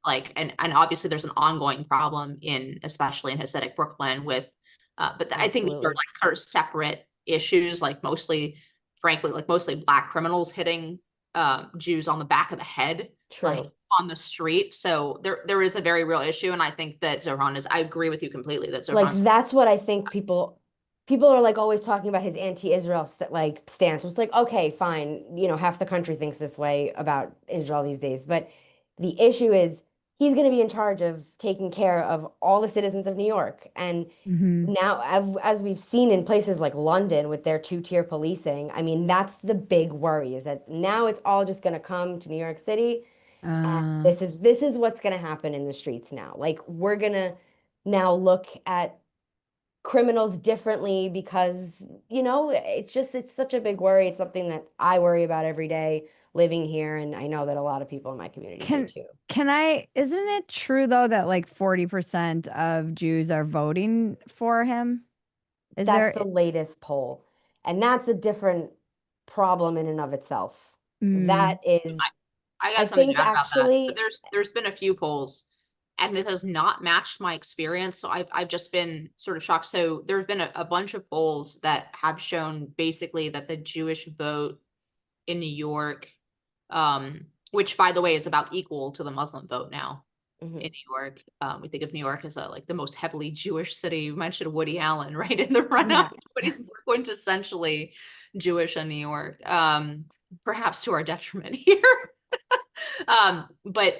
Like and obviously there's an ongoing problem especially in Hasidic Brooklyn with but I think these are like kind of separate issues, like frankly, mostly Black criminals hitting Jews on the back of the head. True. Like, on the street. So there is a very real issue. And I think that I agree with you completely that like that's what I think people are like always talking about his anti-Israel stance. It's like, okay, fine, half the country thinks this way about Israel these days, but the issue is he's going to be in charge of taking care of all the citizens of New York. And now, as we've seen in places like London with their two-tier policing, I mean, that's the big worry, is that now it's all just going to come to New York City. This is what's going to happen in the streets now. Like we're going to now look at criminals differently because, it's such a big worry. It's something that I worry about every day living here. And I know that a lot of people in my community do too. Isn't it true though that like 40% of Jews are voting for him? That's the latest poll. And that's a different problem in and of itself. That is, I got something to add about that. There's been a few polls and it has not matched my experience. So I've just been sort of shocked. So there have been a bunch of polls that have shown basically that the Jewish vote in New York, which by the way is about equal to the Muslim vote now in New York. We think of New York as like the most heavily Jewish city. You mentioned Woody Allen, right? In the run-up, but he's more quintessentially Jewish in New York. Perhaps to our detriment here. But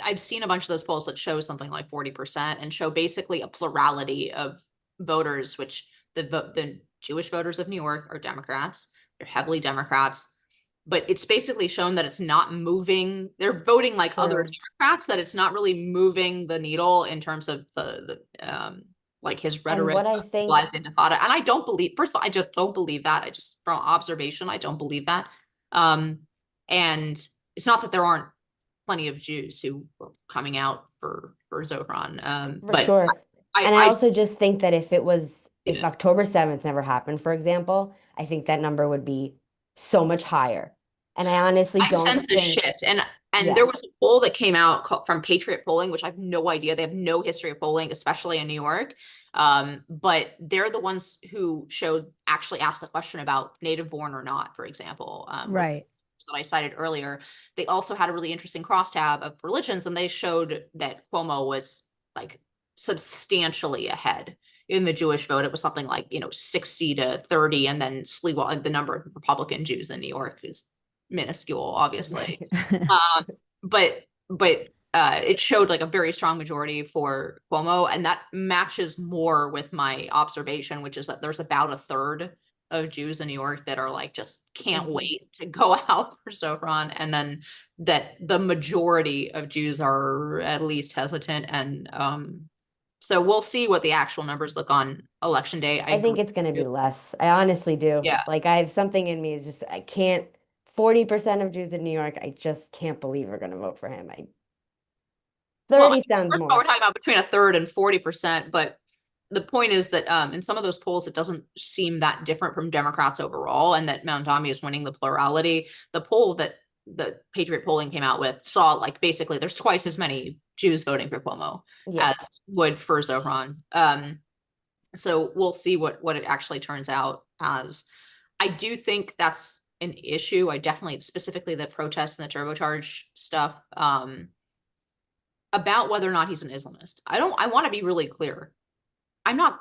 I've seen a bunch of those polls that show something like 40% and show basically a plurality of voters, which the Jewish voters of New York are Democrats. They're heavily Democrats, but it's basically shown that it's not moving. They're voting like other Democrats, that it's not really moving the needle in terms of the like his rhetoric. And what I think, intifada. And I don't believe, first of all, I just don't believe that. I just, from observation, I don't believe that. And it's not that there aren't plenty of Jews who were coming out for Zohran. for But sure. And I I also just think that if Yeah. October 7th never happened, for example, I think that number would be so much higher. And I honestly don't sense a think, shift. And Yeah. there was a poll that came out from Patriot Polling, which I have no idea. They have no history of polling, especially in New York. But they're the ones who actually asked the question about native born or not, for example. Right. That I cited earlier. They also had a really interesting crosstab of religions, and they showed that Cuomo was like substantially ahead in the Jewish vote. It was something like 60 to 30, and then the number of Republican Jews in New York is minuscule, obviously. But it showed like a very strong majority for Cuomo, and that matches more with my observation, which is that there's about a third of Jews in New York that are like just can't wait to go out for Zohran, and then that the majority of Jews are at least hesitant. And so we'll see what the actual numbers look on election day. I think it's going to be less. I honestly do. Yeah. Like I have something in me is just, I can't, 40% of Jews in New York, I just can't believe are going to vote for him. 30 sounds first of all, more. we're talking about between a third and 40%, but the point is that in some of those polls, it doesn't seem that different from Democrats overall, and that Mamdani is winning the plurality. The poll that the Patriot Polling came out with saw like basically there's twice as many Jews voting for Cuomo Yeah. as would for Zohran. So we'll see what it actually turns out as. I do think that's an issue. I definitely, specifically the protests and the turbocharge stuff, about whether or not he's an Islamist. I want to be really clear. I'm not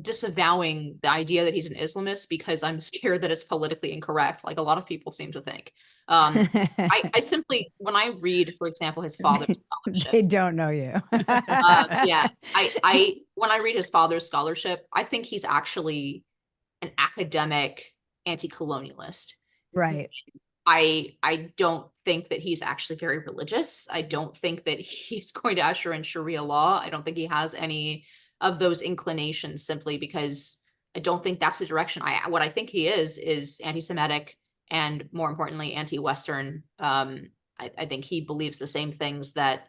disavowing the idea that he's an Islamist because I'm scared that it's politically incorrect, like a lot of people seem to think. I simply, when I read, for example, his father's scholarship, They don't know you. yeah, when I read his father's scholarship, I think he's actually an academic anti-colonialist. Right. I don't think that he's actually very religious. I don't think that he's going to usher in Sharia law. I don't think he has any of those inclinations, simply because I don't think that's the direction. What I think he is anti-Semitic, and more importantly, anti-Western. I think he believes the same things that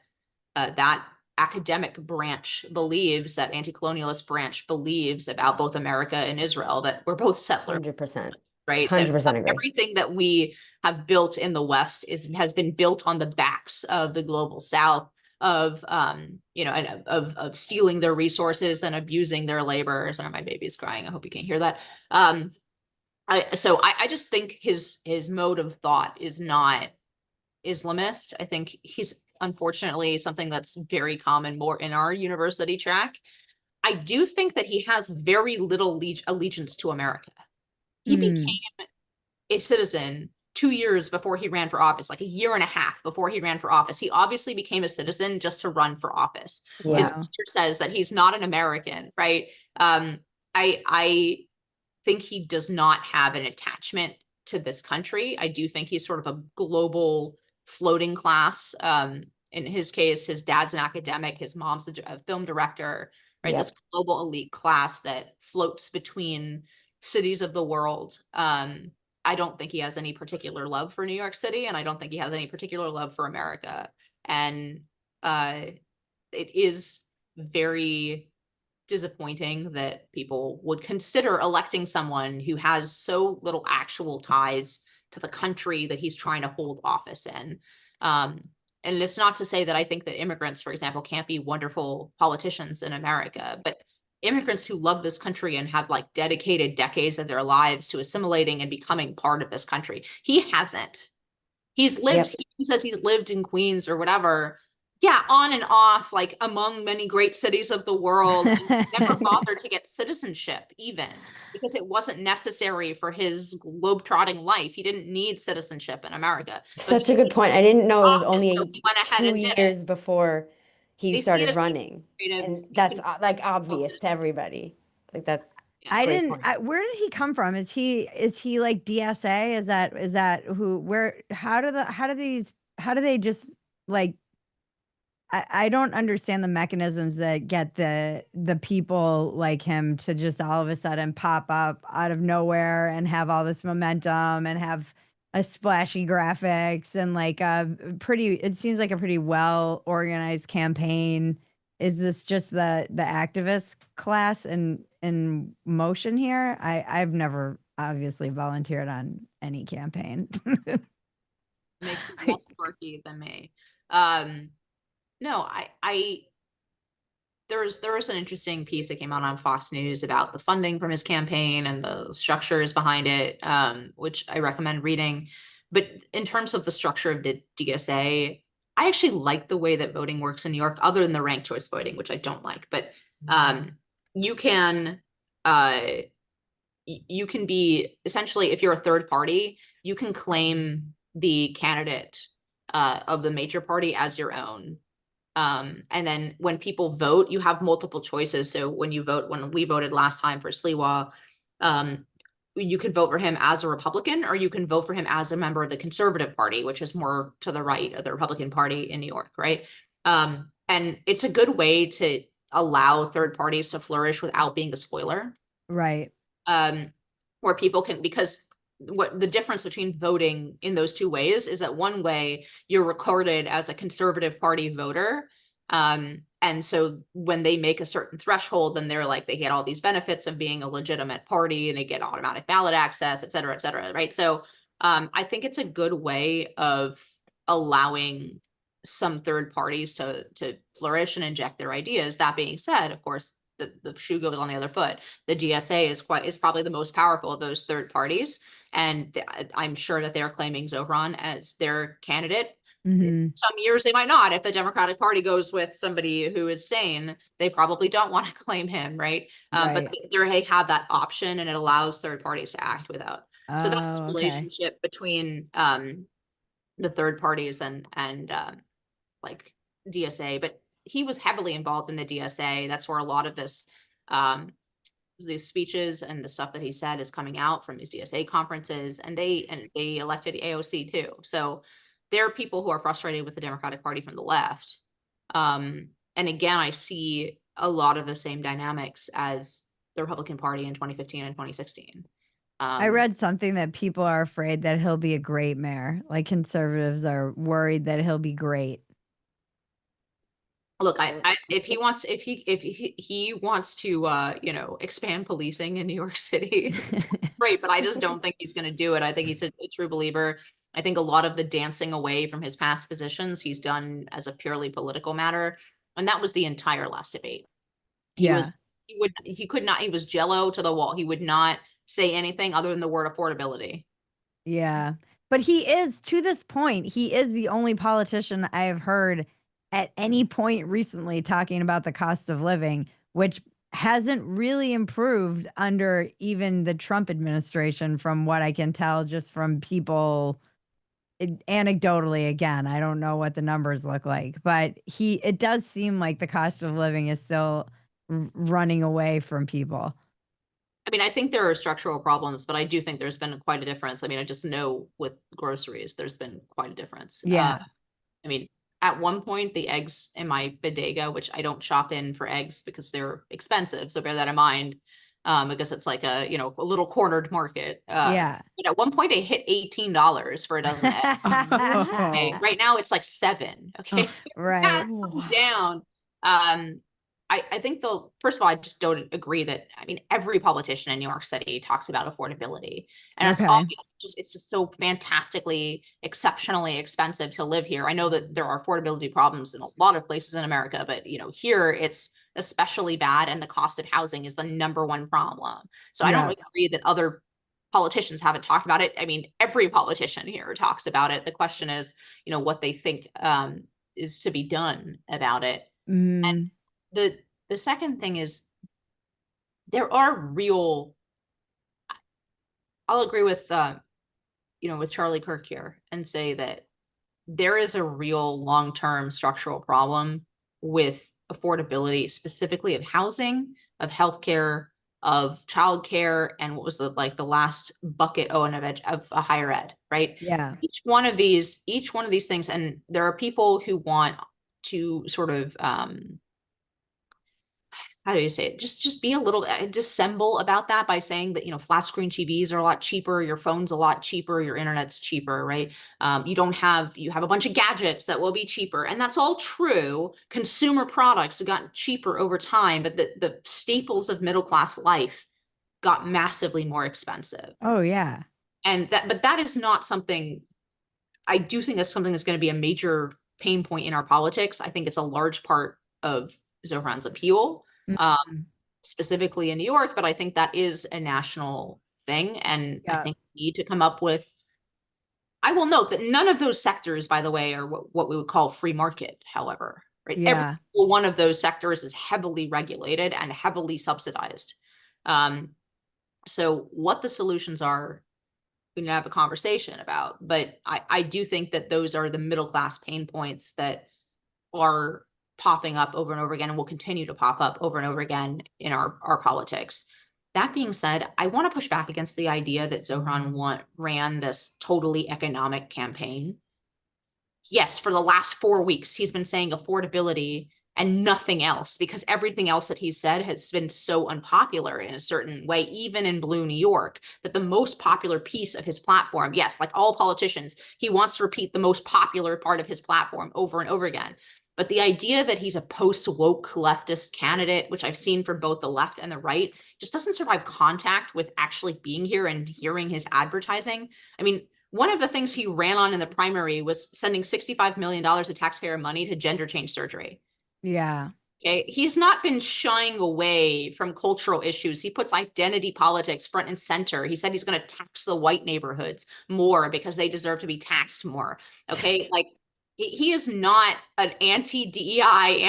that academic branch believes, that anti-colonialist branch believes about both America and Israel, that we're both settlers. 100%. Right? 100% agree. Everything that we have built in the West has been built on the backs of the global South, of of stealing their resources and abusing their labor. Sorry, my baby's crying. I hope you can't hear that. I just think his mode of thought is not Islamist. I think he's unfortunately something that's very common more in our university track. I do think that he has very little allegiance to America. He became a citizen 2 years before he ran for office, like a year and a half before he ran for office. He obviously became a citizen just to run for office. Yeah. His picture says that he's not an American, right? I think he does not have an attachment to this country. I do think he's sort of a global floating class. In his case, his dad's an academic, his mom's a film director, right? Yep. This global elite class that floats between cities of the world. I don't think he has any particular love for New York City, and I don't think he has any particular love for America. And it is very disappointing that people would consider electing someone who has so little actual ties to the country that he's trying to hold office in. And it's not to say that I think that immigrants, for example, can't be wonderful politicians in America, but immigrants who love this country and have like dedicated decades of their lives to assimilating and becoming part of this country. He hasn't. He's lived, he says he's lived in Queens or whatever, yeah, on and off, like among many great cities of the world, and never bothered to get citizenship even because it wasn't necessary for his globetrotting life. He didn't need citizenship in America. But Such a good point. I didn't know it was so only he went ahead 2 and did it. years before he They see it started as running. creative. And You that's can, like obvious to everybody. Like that's yeah. I great didn't. point. Where did he come from? Is he like DSA? Is that who? Where? How do they just like? I don't understand the mechanisms that get the people like him to just all of a sudden pop up out of nowhere and have all this momentum and have a splashy graphics and like a pretty. It seems like a pretty well organized campaign. Is this just the activist class in motion here? I've never obviously volunteered on any campaign. Makes you less quirky than me. No, there was an interesting piece that came out on Fox News about the funding from his campaign and the structures behind it, which I recommend reading. But in terms of the structure of the DSA, I actually like the way that voting works in New York, other than the ranked choice voting, which I don't like. But you can you can be essentially, if you're a third party, you can claim the candidate of the major party as your own. And then when people vote, you have multiple choices. So when you vote, when we voted last time for Sliwa, you could vote for him as a Republican, or you can vote for him as a member of the Conservative Party, which is more to the right of the Republican Party in New York, right? And it's a good way to allow third parties to flourish without being a spoiler. Right. Where people can, because what the difference between voting in those two ways is that one way you're recorded as a Conservative Party voter. And so when they make a certain threshold, then they're like, they get all these benefits of being a legitimate party and they get automatic ballot access, et cetera, right? So I think it's a good way of allowing some third parties to flourish and inject their ideas. That being said, of course, the shoe goes on the other foot. The DSA is probably the most powerful of those third parties. And I'm sure that they're claiming Zohran as their candidate. Mm-hmm. Some years they might not. If the Democratic Party goes with somebody who is sane, they probably don't want to claim him, right? But Right. they have that option, and it allows third parties to act without. So that's the Oh, okay. relationship between the third parties and like DSA. But he was heavily involved in the DSA. That's where a lot of this the speeches and the stuff that he said is coming out from these DSA conferences, and they elected AOC too. So there are people who are frustrated with the Democratic Party from the left. And again, I see a lot of the same dynamics as the Republican Party in 2015 and 2016. I read something that people are afraid that he'll be a great mayor. Like conservatives are worried that he'll be great. Look, if he wants to, expand policing in New York City, great. But I just don't think he's going to do it. I think he's a true believer. I think a lot of the dancing away from his past positions he's done as a purely political matter, and that was the entire last debate. He was jello to the wall. He would not say anything other than the word affordability. Yeah. But he is, to this point, he is the only politician I have heard at any point recently talking about the cost of living, which hasn't really improved under even the Trump administration, from what I can tell, just from people anecdotally. Again, I don't know what the numbers look like, but it does seem like the cost of living is still running away from people. I mean, I think there are structural problems, but I do think there's been quite a difference. I mean, I just know with groceries, there's been quite a difference. Yeah. I mean, at one point, the eggs in my bodega, which I don't shop in for eggs because they're expensive, so bear that in mind, because it's like a little cornered market. Yeah. But at one point, they hit $18 for a dozen eggs. Okay, right now, it's like $7. Okay, so Right. that's come down. I think first of all, I just don't agree that, I mean, every politician in New York City talks about affordability. And it's Okay. obvious, it's just so fantastically, exceptionally expensive to live here. I know that there are affordability problems in a lot of places in America, but here it's especially bad, and the cost of housing is the number one problem. So I don't agree that other politicians haven't talked about it. I mean, every politician here talks about it. The question is, what they think is to be done about it. Mm, The second thing is there are real, I'll agree with with Charlie Kirk here and say that there is a real long-term structural problem with affordability, specifically of housing, of healthcare, of childcare, and what was the last bucket, and of a higher ed, right? yeah. Each one of these things, and there are people who want to sort of how do you say it? Just be a little dissemble about that by saying that, flat screen TVs are a lot cheaper, your phone's a lot cheaper, your internet's cheaper, right? You have a bunch of gadgets that will be cheaper, and that's all true. Consumer products have gotten cheaper over time, but the staples of middle class life got massively more expensive. Oh, yeah. But that is not something, I do think that's something that's going to be a major pain point in our politics. I think it's a large part of Zohran's appeal. Mhm. Specifically in New York, but I think that is a national thing. And I Yeah. think we need to come up with, I will note that none of those sectors, by the way, are what we would call free market, however, right? Every Yeah. single one of those sectors is heavily regulated and heavily subsidized. So what the solutions are, we can have a conversation about, but I do think that those are the middle class pain points that are popping up over and over again and will continue to pop up over and over again in our politics. That being said, I want to push back against the idea that Zohran ran this totally economic campaign. Yes, for the last 4 weeks, he's been saying affordability and nothing else, because everything else that he's said has been so unpopular in a certain way, even in blue New York, that the most popular piece of his platform, yes, like all politicians, he wants to repeat the most popular part of his platform over and over again. But the idea that he's a post-woke leftist candidate, which I've seen for both the left and the right, just doesn't survive contact with actually being here and hearing his advertising. I mean, one of the things he ran on in the primary was sending $65 million of taxpayer money to gender change surgery. Yeah. Okay. He's not been shying away from cultural issues. He puts identity politics front and center. He said he's going to tax the white neighborhoods more because they deserve to be taxed more. Okay. Like, he is not an anti-DEI,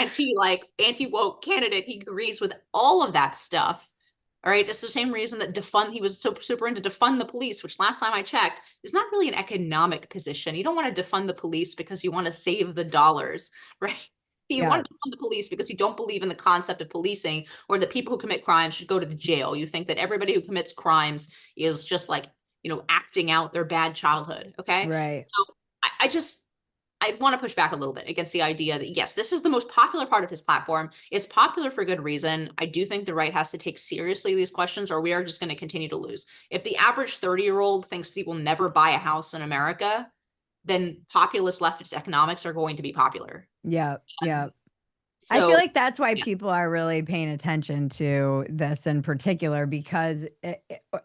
anti-woke candidate. He agrees with all of that stuff. All right. It's the same reason that he was so super into defund the police, which last time I checked is not really an economic position. You don't want to defund the police because you want to save the dollars, right? You Yeah. want to defund the police because you don't believe in the concept of policing, or that people who commit crimes should go to the jail. You think that everybody who commits crimes is just acting out their bad childhood. Okay. Right. So I want to push back a little bit against the idea that, yes, this is the most popular part of his platform. It's popular for good reason. I do think the right has to take seriously these questions, or we are just going to continue to lose. If the average 30-year-old thinks he will never buy a house in America, then populist leftist economics are going to be popular. Yeah. Yeah. I So feel like that's why yeah. people are really paying attention to this in particular, because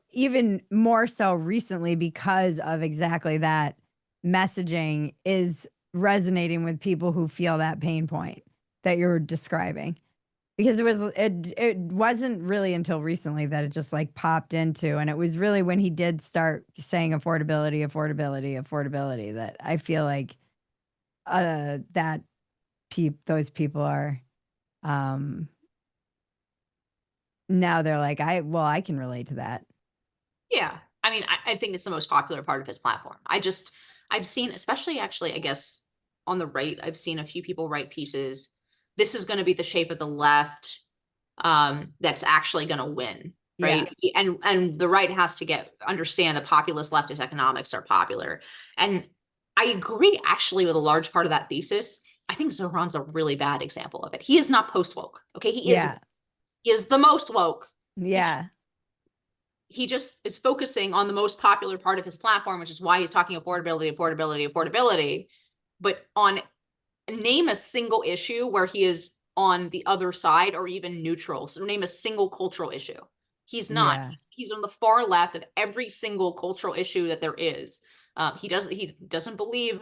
even more so recently, because of exactly that messaging is resonating with people who feel that pain point that you're describing. Because it wasn't really until recently that it just like popped into, and it was really when he did start saying affordability that I feel like that those people are now they're like, I can relate to that. Yeah. I mean, I think it's the most popular part of his platform. I've seen, especially actually, I guess on the right, I've seen a few people write pieces. This is going to be the shape of the left that's actually going to win. Right. And the right has to understand the populist leftist economics are popular. And I agree actually with a large part of that thesis. I think Zohran's a really bad example of it. He is not post woke. Okay. He is the most woke. Yeah. He just is focusing on the most popular part of his platform, which is why he's talking affordability. But name a single issue where he is on the other side or even neutral. So name a single cultural issue. He's not. Yeah. He's on the far left of every single cultural issue that there is. He doesn't believe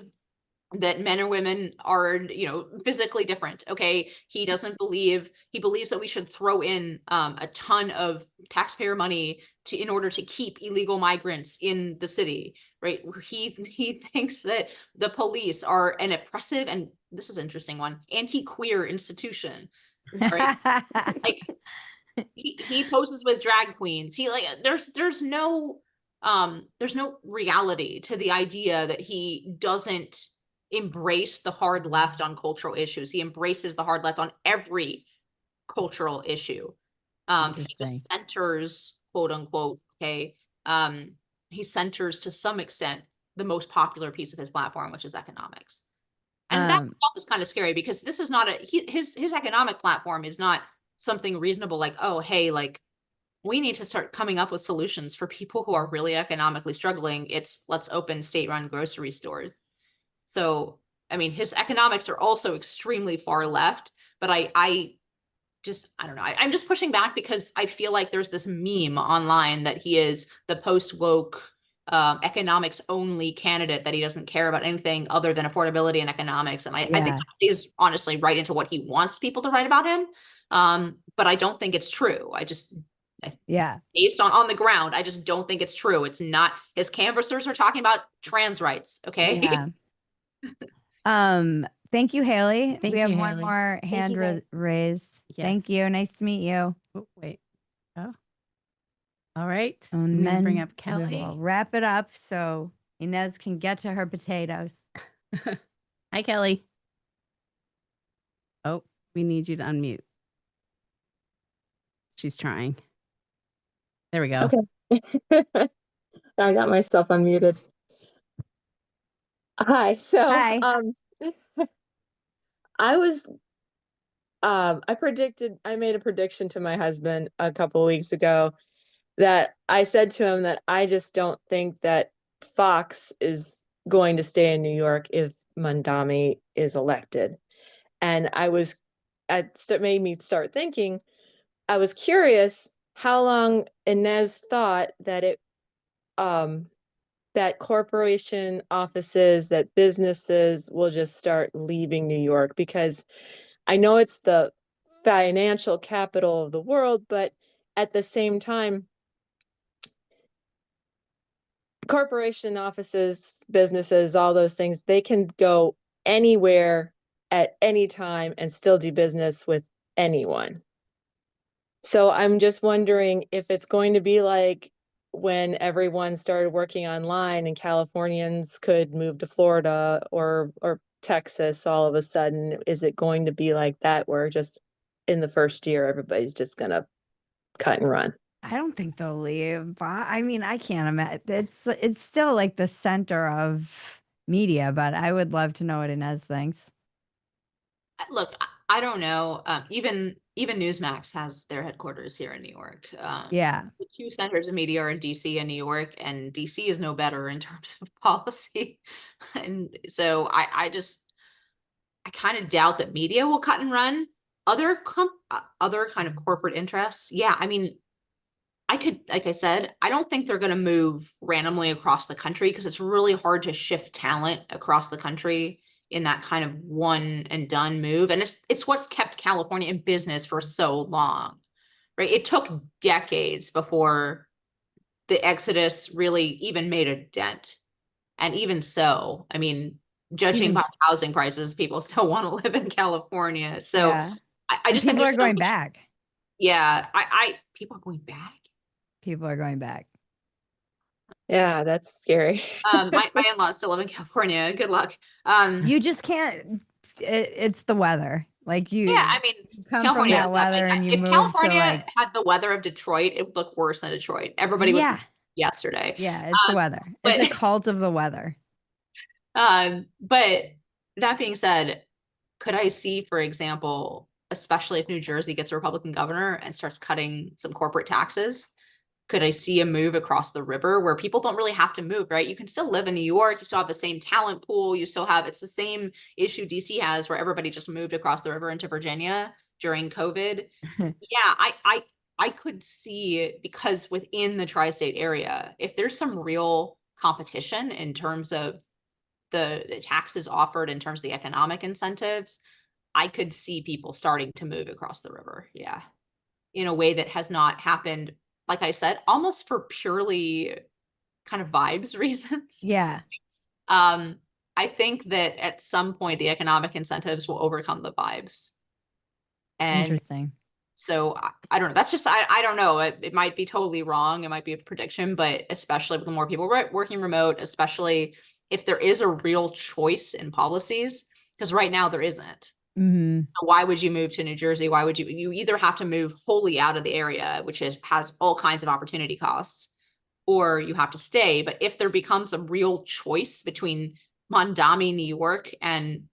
that men or women are, physically different. Okay. He believes that we should throw in a ton of taxpayer money in order to keep illegal migrants in the city. right? He thinks that the police are an oppressive, and this is an interesting one, anti-queer institution, right? Like he poses with drag queens. He like there's no reality to the idea that he doesn't embrace the hard left on cultural issues. He embraces the hard left on every cultural issue. He Interesting. just centers, quote unquote, okay. He centers to some extent the most popular piece of his platform, which is economics. And that itself is kind of scary because this is not his economic platform is not something reasonable like, oh, hey, like we need to start coming up with solutions for people who are really economically struggling. It's let's open state-run grocery stores. So, I mean, his economics are also extremely far left, but I don't know. I'm just pushing back because I feel like there's this meme online that he is the post-woke economics only candidate, that he doesn't care about anything other than affordability and economics. And I think that is honestly right into what he wants people to write about him. But I don't think it's true. Based on the ground, I just don't think it's true. It's not. His canvassers are talking about trans rights. Okay. Yeah. Thank you, Haley. Thank we have you, one Haley. more hand raised. Yes. Thank you. Nice to meet you. Oh, wait. Oh. All right. And I'm going to bring then up Kelly. we'll wrap it up so Inez can get to her potatoes. Hi, Kelly. Oh, we need you to unmute. She's trying. There we go. Okay. I got myself unmuted. Hi. So, Hi. I made a prediction to my husband a couple weeks ago that I said to him that I just don't think that Fox is going to stay in New York if Mamdani is elected. And it made me start thinking, I was curious how long Inez thought that that corporation offices, that businesses will just start leaving New York, because I know it's the financial capital of the world, but at the same time, corporation offices, businesses, all those things, they can go anywhere at any time and still do business with anyone. So I'm just wondering if it's going to be like when everyone started working online and Californians could move to Florida or Texas all of a sudden, is it going to be like that where just in the first year everybody's just going to cut and run? I don't think they'll leave. I mean, I can't imagine. It's still like the center of media, but I would love to know what Inez thinks. Look, I don't know. Even Newsmax has their headquarters here in New York. Yeah. The two centers of media are in DC and New York, and DC is no better in terms of policy. And so I kind of doubt that media will cut and run. Other kind of corporate interests, yeah. I mean, like I said, I don't think they're going to move randomly across the country because it's really hard to shift talent across the country in that kind of one and done move. And it's what's kept California in business for so long, right? It took decades before the exodus really even made a dent. And even so, I mean, judging by housing prices, people still want to live in California. So yeah. I just think people are going back. Yeah, people are going back. People are going back. Yeah, that's scary. My in-laws still live in California. Good luck. You just can't. It's the weather. Like you. Yeah, I mean, you come California from that weather and you if move California to like. had the weather of Detroit, it would look worse than Detroit. Everybody would yesterday. Yeah, it's the weather. It's a cult of the weather. But that being said, could I see, for example, especially if New Jersey gets a Republican governor and starts cutting some corporate taxes, could I see a move across the river where people don't really have to move, right? You can still live in New York. You still have the same talent pool. You still have, it's the same issue DC has where everybody just moved across the river into Virginia during COVID. Yeah, I could see it because within the tri-state area, if there's some real competition in terms of the taxes offered, in terms of the economic incentives, I could see people starting to move across the river. Yeah. In a way that has not happened, like I said, almost for purely kind of vibes reasons. Yeah. I think that at some point the economic incentives will overcome the vibes. And Interesting. so I don't know. That's just, I don't know. It might be totally wrong. It might be a prediction, but especially with the more people working remote, especially if there is a real choice in policies, because right now there isn't. Hmm. Why would you move to New Jersey? Why would you either have to move wholly out of the area, which has all kinds of opportunity costs, or you have to stay. But if there becomes a real choice between Mamdani, New York, and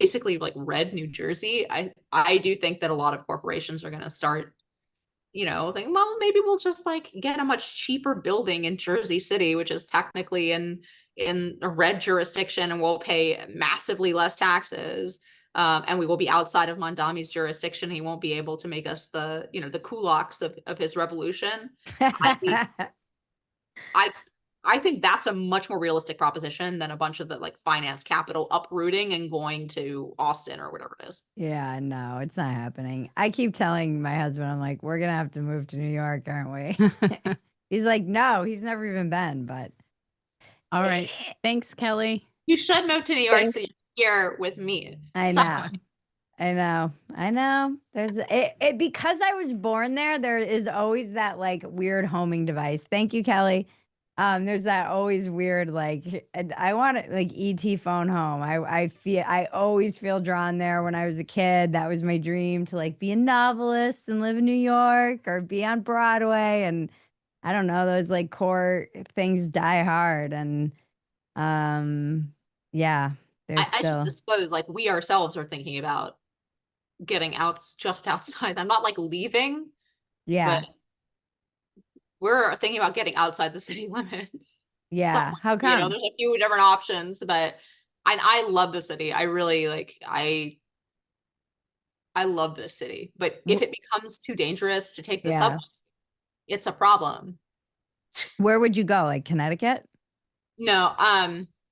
basically like red New Jersey, I do think that a lot of corporations are going to start, thinking, well, maybe we'll just like get a much cheaper building in Jersey City, which is technically in a red jurisdiction, and we'll pay massively less taxes. And we will be outside of Mamdani's jurisdiction. He won't be able to make us the kulaks of his revolution. I think that's a much more realistic proposition than a bunch of the like finance capital uprooting and going to Austin or whatever it is. Yeah, no, it's not happening. I keep telling my husband, I'm like, we're gonna have to move to New York, aren't we? He's like, no, he's never even been, but All right. Thanks, Kelly. You should move to New York Thanks. so you're here with me. I know. I know. There's it because I was born there, there is always that like weird homing device. Thank you, Kelly. There's that always weird like I want it like ET phone home. I always feel drawn there when I was a kid. That was my dream to like be a novelist and live in New York or be on Broadway, and I don't know, those like core things die hard, and yeah, there's I still should disclose, like, we ourselves are thinking about getting out just outside. I'm not like leaving, yeah. but we're thinking about getting outside the city limits. Yeah. How There's come? a few different options, but I love the city. I really like, I love this city, but if it becomes too dangerous to take the Yeah. subway, it's a problem. Where would you go? Like Connecticut? No,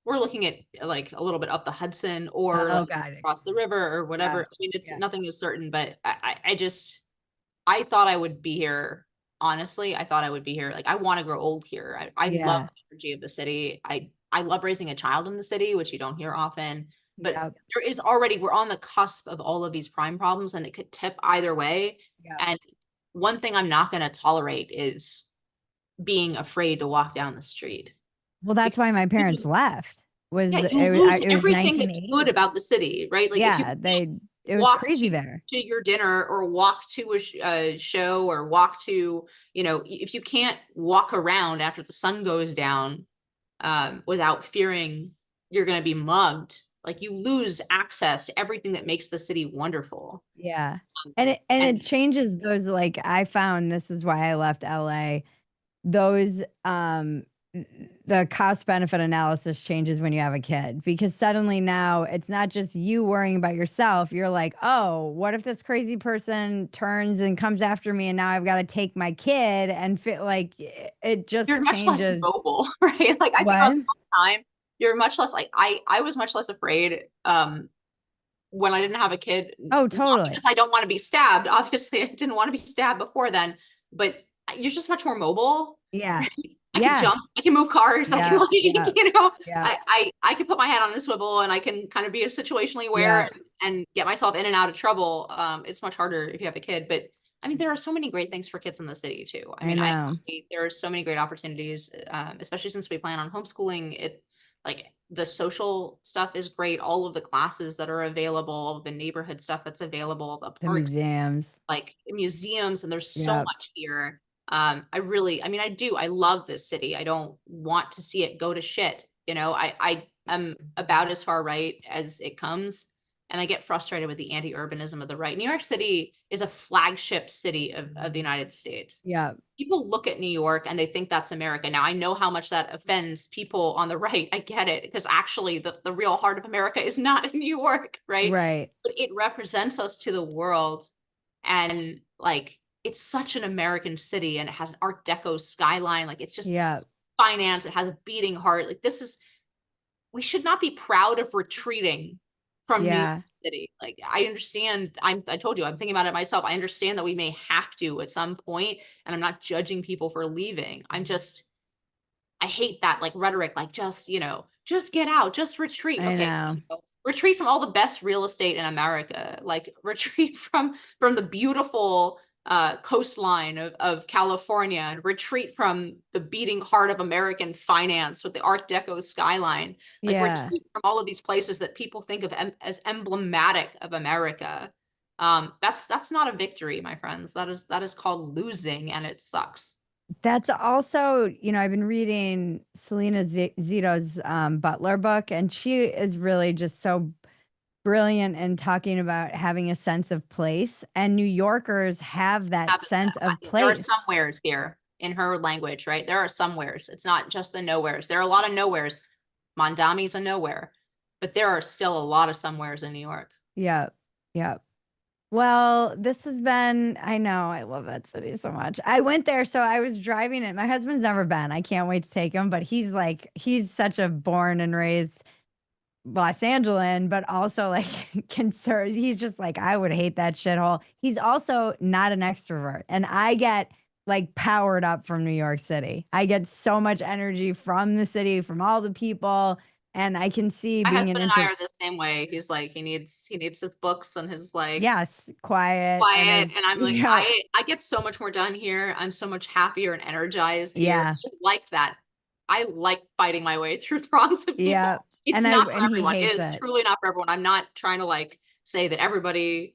we're looking at like a little bit up the Hudson or Oh, like, got it. across the river or whatever. Yeah. I mean, it's Yeah. nothing is certain, but I thought I would be here. Honestly, I thought I would be here. Like, I want to grow old here. I Yeah. love the energy of the city. I love raising a child in the city, which you don't hear often. But Yep. there is already, we're on the cusp of all of these crime problems, and it could tip either way. Yep. And one thing I'm not going to tolerate is being afraid to walk down the street. Well, that's why my parents left. Was Yeah, it, you it lose was everything that's 1980? good about the city, right? Like, if you Yeah, it was walk crazy there. to your dinner or walk to a show or walk to, if you can't walk around after the sun goes down without fearing you're going to be mugged, like, you lose access to everything that makes the city wonderful. Yeah. And it changes those, like, I found this is why I left LA. Those the cost benefit analysis changes when you have a kid, because suddenly now it's not just you worrying about yourself. You're like, oh, what if this crazy person turns and comes after me, and now I've got to take my kid and fit like it just You're much less changes. mobile, right? Like, I think What? all the time you're much less like, I was much less afraid when I didn't have a kid. Oh, Not totally. because I don't want to be stabbed. Obviously, I didn't want to be stabbed before then, but you're just much more mobile. Yeah. I Yeah. can jump, I can move cars, I can, Yeah. Yeah. I can put my head on a swivel, and I can kind of be situationally aware and get myself in and out of trouble. It's much harder if you have a kid, but I mean, there are so many great things for kids in the city too. I mean, know. there are so many great opportunities, especially since we plan on homeschooling. Like, the social stuff is great. All of the classes that are available, the neighborhood stuff that's available, the The parks, museums. like museums, and there's so Yep. much here. I love this city. I don't want to see it go to shit. I am about as far right as it comes, and I get frustrated with the anti-urbanism of the right. New York City is a flagship city of the United States. Yeah. People look at New York and they think that's America. Now, I know how much that offends people on the right. I get it, because actually the real heart of America is not in New York, right? Right. But it represents us to the world. And like, it's such an American city, and it has an Art Deco skyline. Like, it's just Yeah. finance. It has a beating heart. Like, we should not be proud of retreating from New Yeah. York City. Like, I understand. I told you, I'm thinking about it myself. I understand that we may have to at some point, and I'm not judging people for leaving. I'm just, I hate that like rhetoric, like just, just get out, just retreat. I Okay. know. Retreat from all the best real estate in America, like retreat from the beautiful coastline of California, and retreat from the beating heart of American finance with the Art Deco skyline. Like Yeah. retreat from all of these places that people think of as emblematic of America. That's not a victory, my friends. That is called losing, and it sucks. That's also, I've been reading Selena Zito's Butler book, and she is really just so brilliant in talking about having a sense of place. And New Yorkers have that sense of There are place. somewheres here in her language, right? There are somewheres. It's not just the nowheres. There are a lot of nowheres. Mondami's a nowhere, but there are still a lot of somewheres in New York. Yeah. Yeah. Well, this has been, I know, I love that city so much. I went there, so I was driving it. My husband's never been. I can't wait to take him, but he's such a born and raised Los Angeles, but also like concerned. He's just like, I would hate that shithole. He's also not an extrovert. And I get like powered up from New York City. I get so much energy from the city, from all the people. And I can see My being husband an and I introvert. are the same way. He's like, he needs his books and his like Yes, quiet. quiet. his, And I'm like, you know, I get so much more done here. I'm so much happier and energized here. yeah, I like that. I like fighting my way through throngs of people. yeah. It's And not for and he everyone. It hates is it. truly not for everyone. I'm not trying to like say that everybody,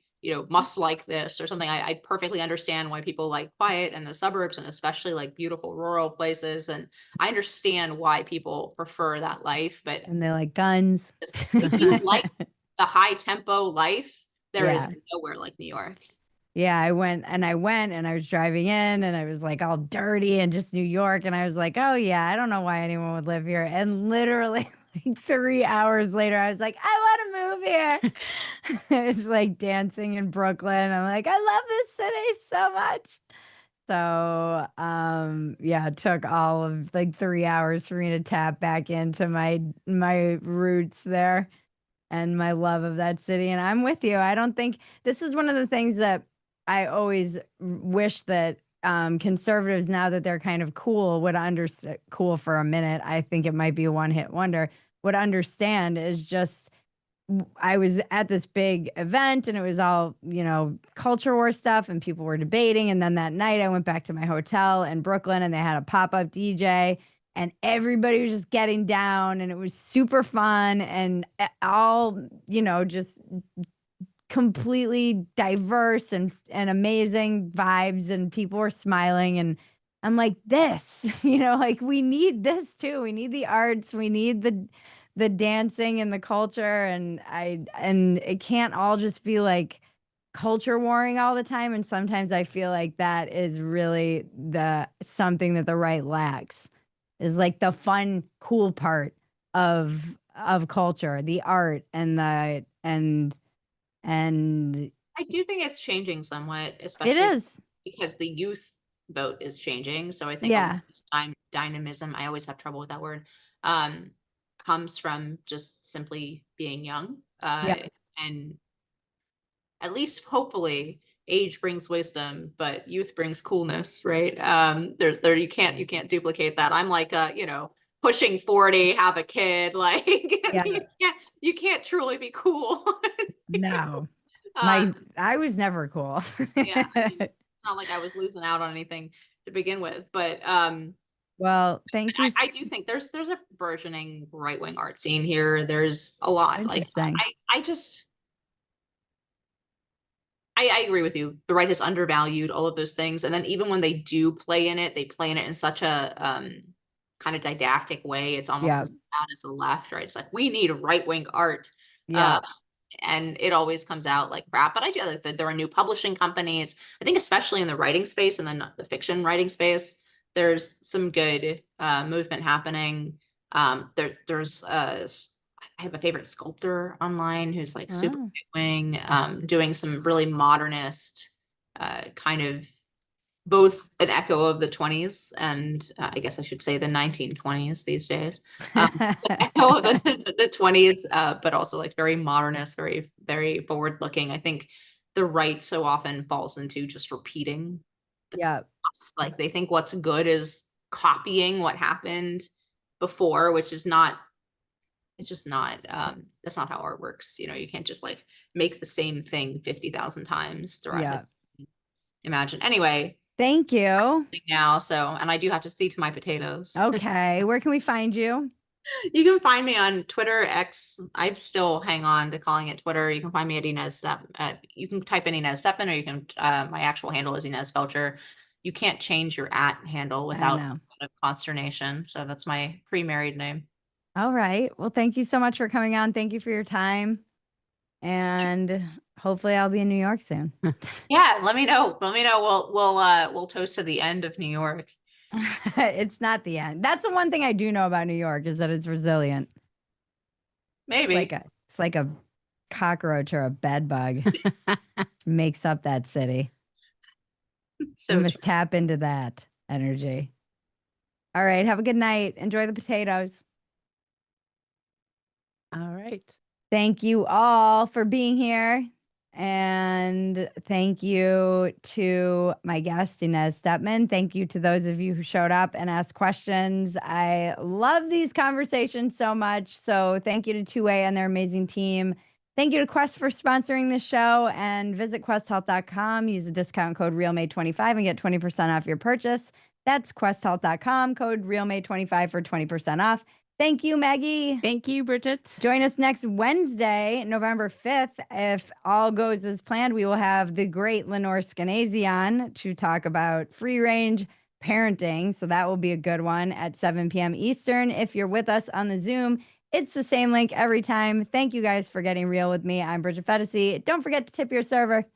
must like this or something. I perfectly understand why people like quiet in the suburbs, and especially like beautiful rural places. And I understand why people prefer that life. But And they like guns. if you like the high tempo life, there is Yeah. nowhere like New York. Yeah, I went and I was driving in and I was like all dirty and just New York. And I was like, oh, yeah, I don't know why anyone would live here. And literally like 3 hours later, I was like, I want to move here. It's like dancing in Brooklyn. I'm like, I love this city so much. So, yeah, it took all of like 3 hours for me to tap back into my roots there and my love of that city. And I'm with you. I don't think this is one of the things that I always wish that conservatives, now that they're kind of cool, would understand. Cool for a minute. I think it might be a one-hit wonder. Would understand is just I was at this big event and it was all, culture war stuff and people were debating. And then that night I went back to my hotel in Brooklyn and they had a pop-up DJ and everybody was just getting down and it was super fun and all, just completely diverse and amazing vibes and people were smiling. And I'm like, this, like we need this too. We need the arts. We need the dancing and the culture. And it can't all just be like culture warring all the time. And sometimes I feel like that is really something that the right lacks, is like the fun, cool part of culture, the art and I do think it's changing somewhat, it especially is. because the youth vote is changing. So I think a lot Yeah. of dynamism, I always have trouble with that word, comes from just simply being young. Yeah. And at least hopefully age brings wisdom, but youth brings coolness, right? There you can't duplicate that. I'm like pushing 40, have a kid, like Yeah. you can't truly be cool. No. Um, I was never cool. yeah, I mean, it's not like I was losing out on anything to begin with, but Well, thank you. I do think there's a burgeoning right-wing art scene here. There's a lot. Like Interesting. I agree with you. The right has undervalued all of those things. And then even when they do play in it, they play in it in such a kind of didactic way. It's almost Yeah. as bad as the left, right? It's like, we need right-wing art. Yeah. And it always comes out like crap. But I do like that there are new publishing companies. I think especially in the writing space and then the fiction writing space, there's some good movement happening. There's I have a favorite sculptor online who's like super Oh. wing, doing some really modernist kind of both an echo of the 20s and I guess I should say the 1920s these days. Echo of the 20s, but also like very modernist, very, very forward looking. I think the right so often falls into just repeating the Yeah. past. Like they think what's good is copying what happened before, which is not, it's just not, that's not how art works. You know, you can't just like make the same thing 50,000 times throughout Yeah. the imagine. Anyway, Thank you. now, so, and I do have to see to my potatoes. Okay. Where can we find you? You can find me on Twitter, X. I still hang on to calling it Twitter. You can find me at Inez Stepman. You can type in Inez Stepman, or you can, my actual handle is Inez Felcher. You can't change your @ handle without know. a consternation. So that's my pre-married name. All right. Well, thank you so much for coming on. Thank you for your time. And hopefully I'll be in New York soon. Yeah, let me know. Let me know. We'll toast to the end of New York. It's not the end. That's the one thing I do know about New York is that it's resilient. Maybe. It's like a cockroach or a bed bug makes up that city. So You true. must tap into that energy. All right. Have a good night. Enjoy the potatoes. All right. Thank you all for being here. And thank you to my guest, Inez Stepman. Thank you to those of you who showed up and asked questions. I love these conversations so much. So thank you to 2A and their amazing team. Thank you to Quest for sponsoring this show, and visit questhealth.com. Use the discount code RealMade25 and get 20% off your purchase. That's questhealth.com, code RealMade25 for 20% off. Thank you, Maggie. Thank you, Bridget. Join us next Wednesday, November 5th. If all goes as planned, we will have the great Lenore Skenazy on to talk about free-range parenting. So that will be a good one at 7 p.m. Eastern. If you're with us on the Zoom, it's the same link every time. Thank you guys for getting real with me. I'm Bridget Phetasy. Don't forget to tip your server.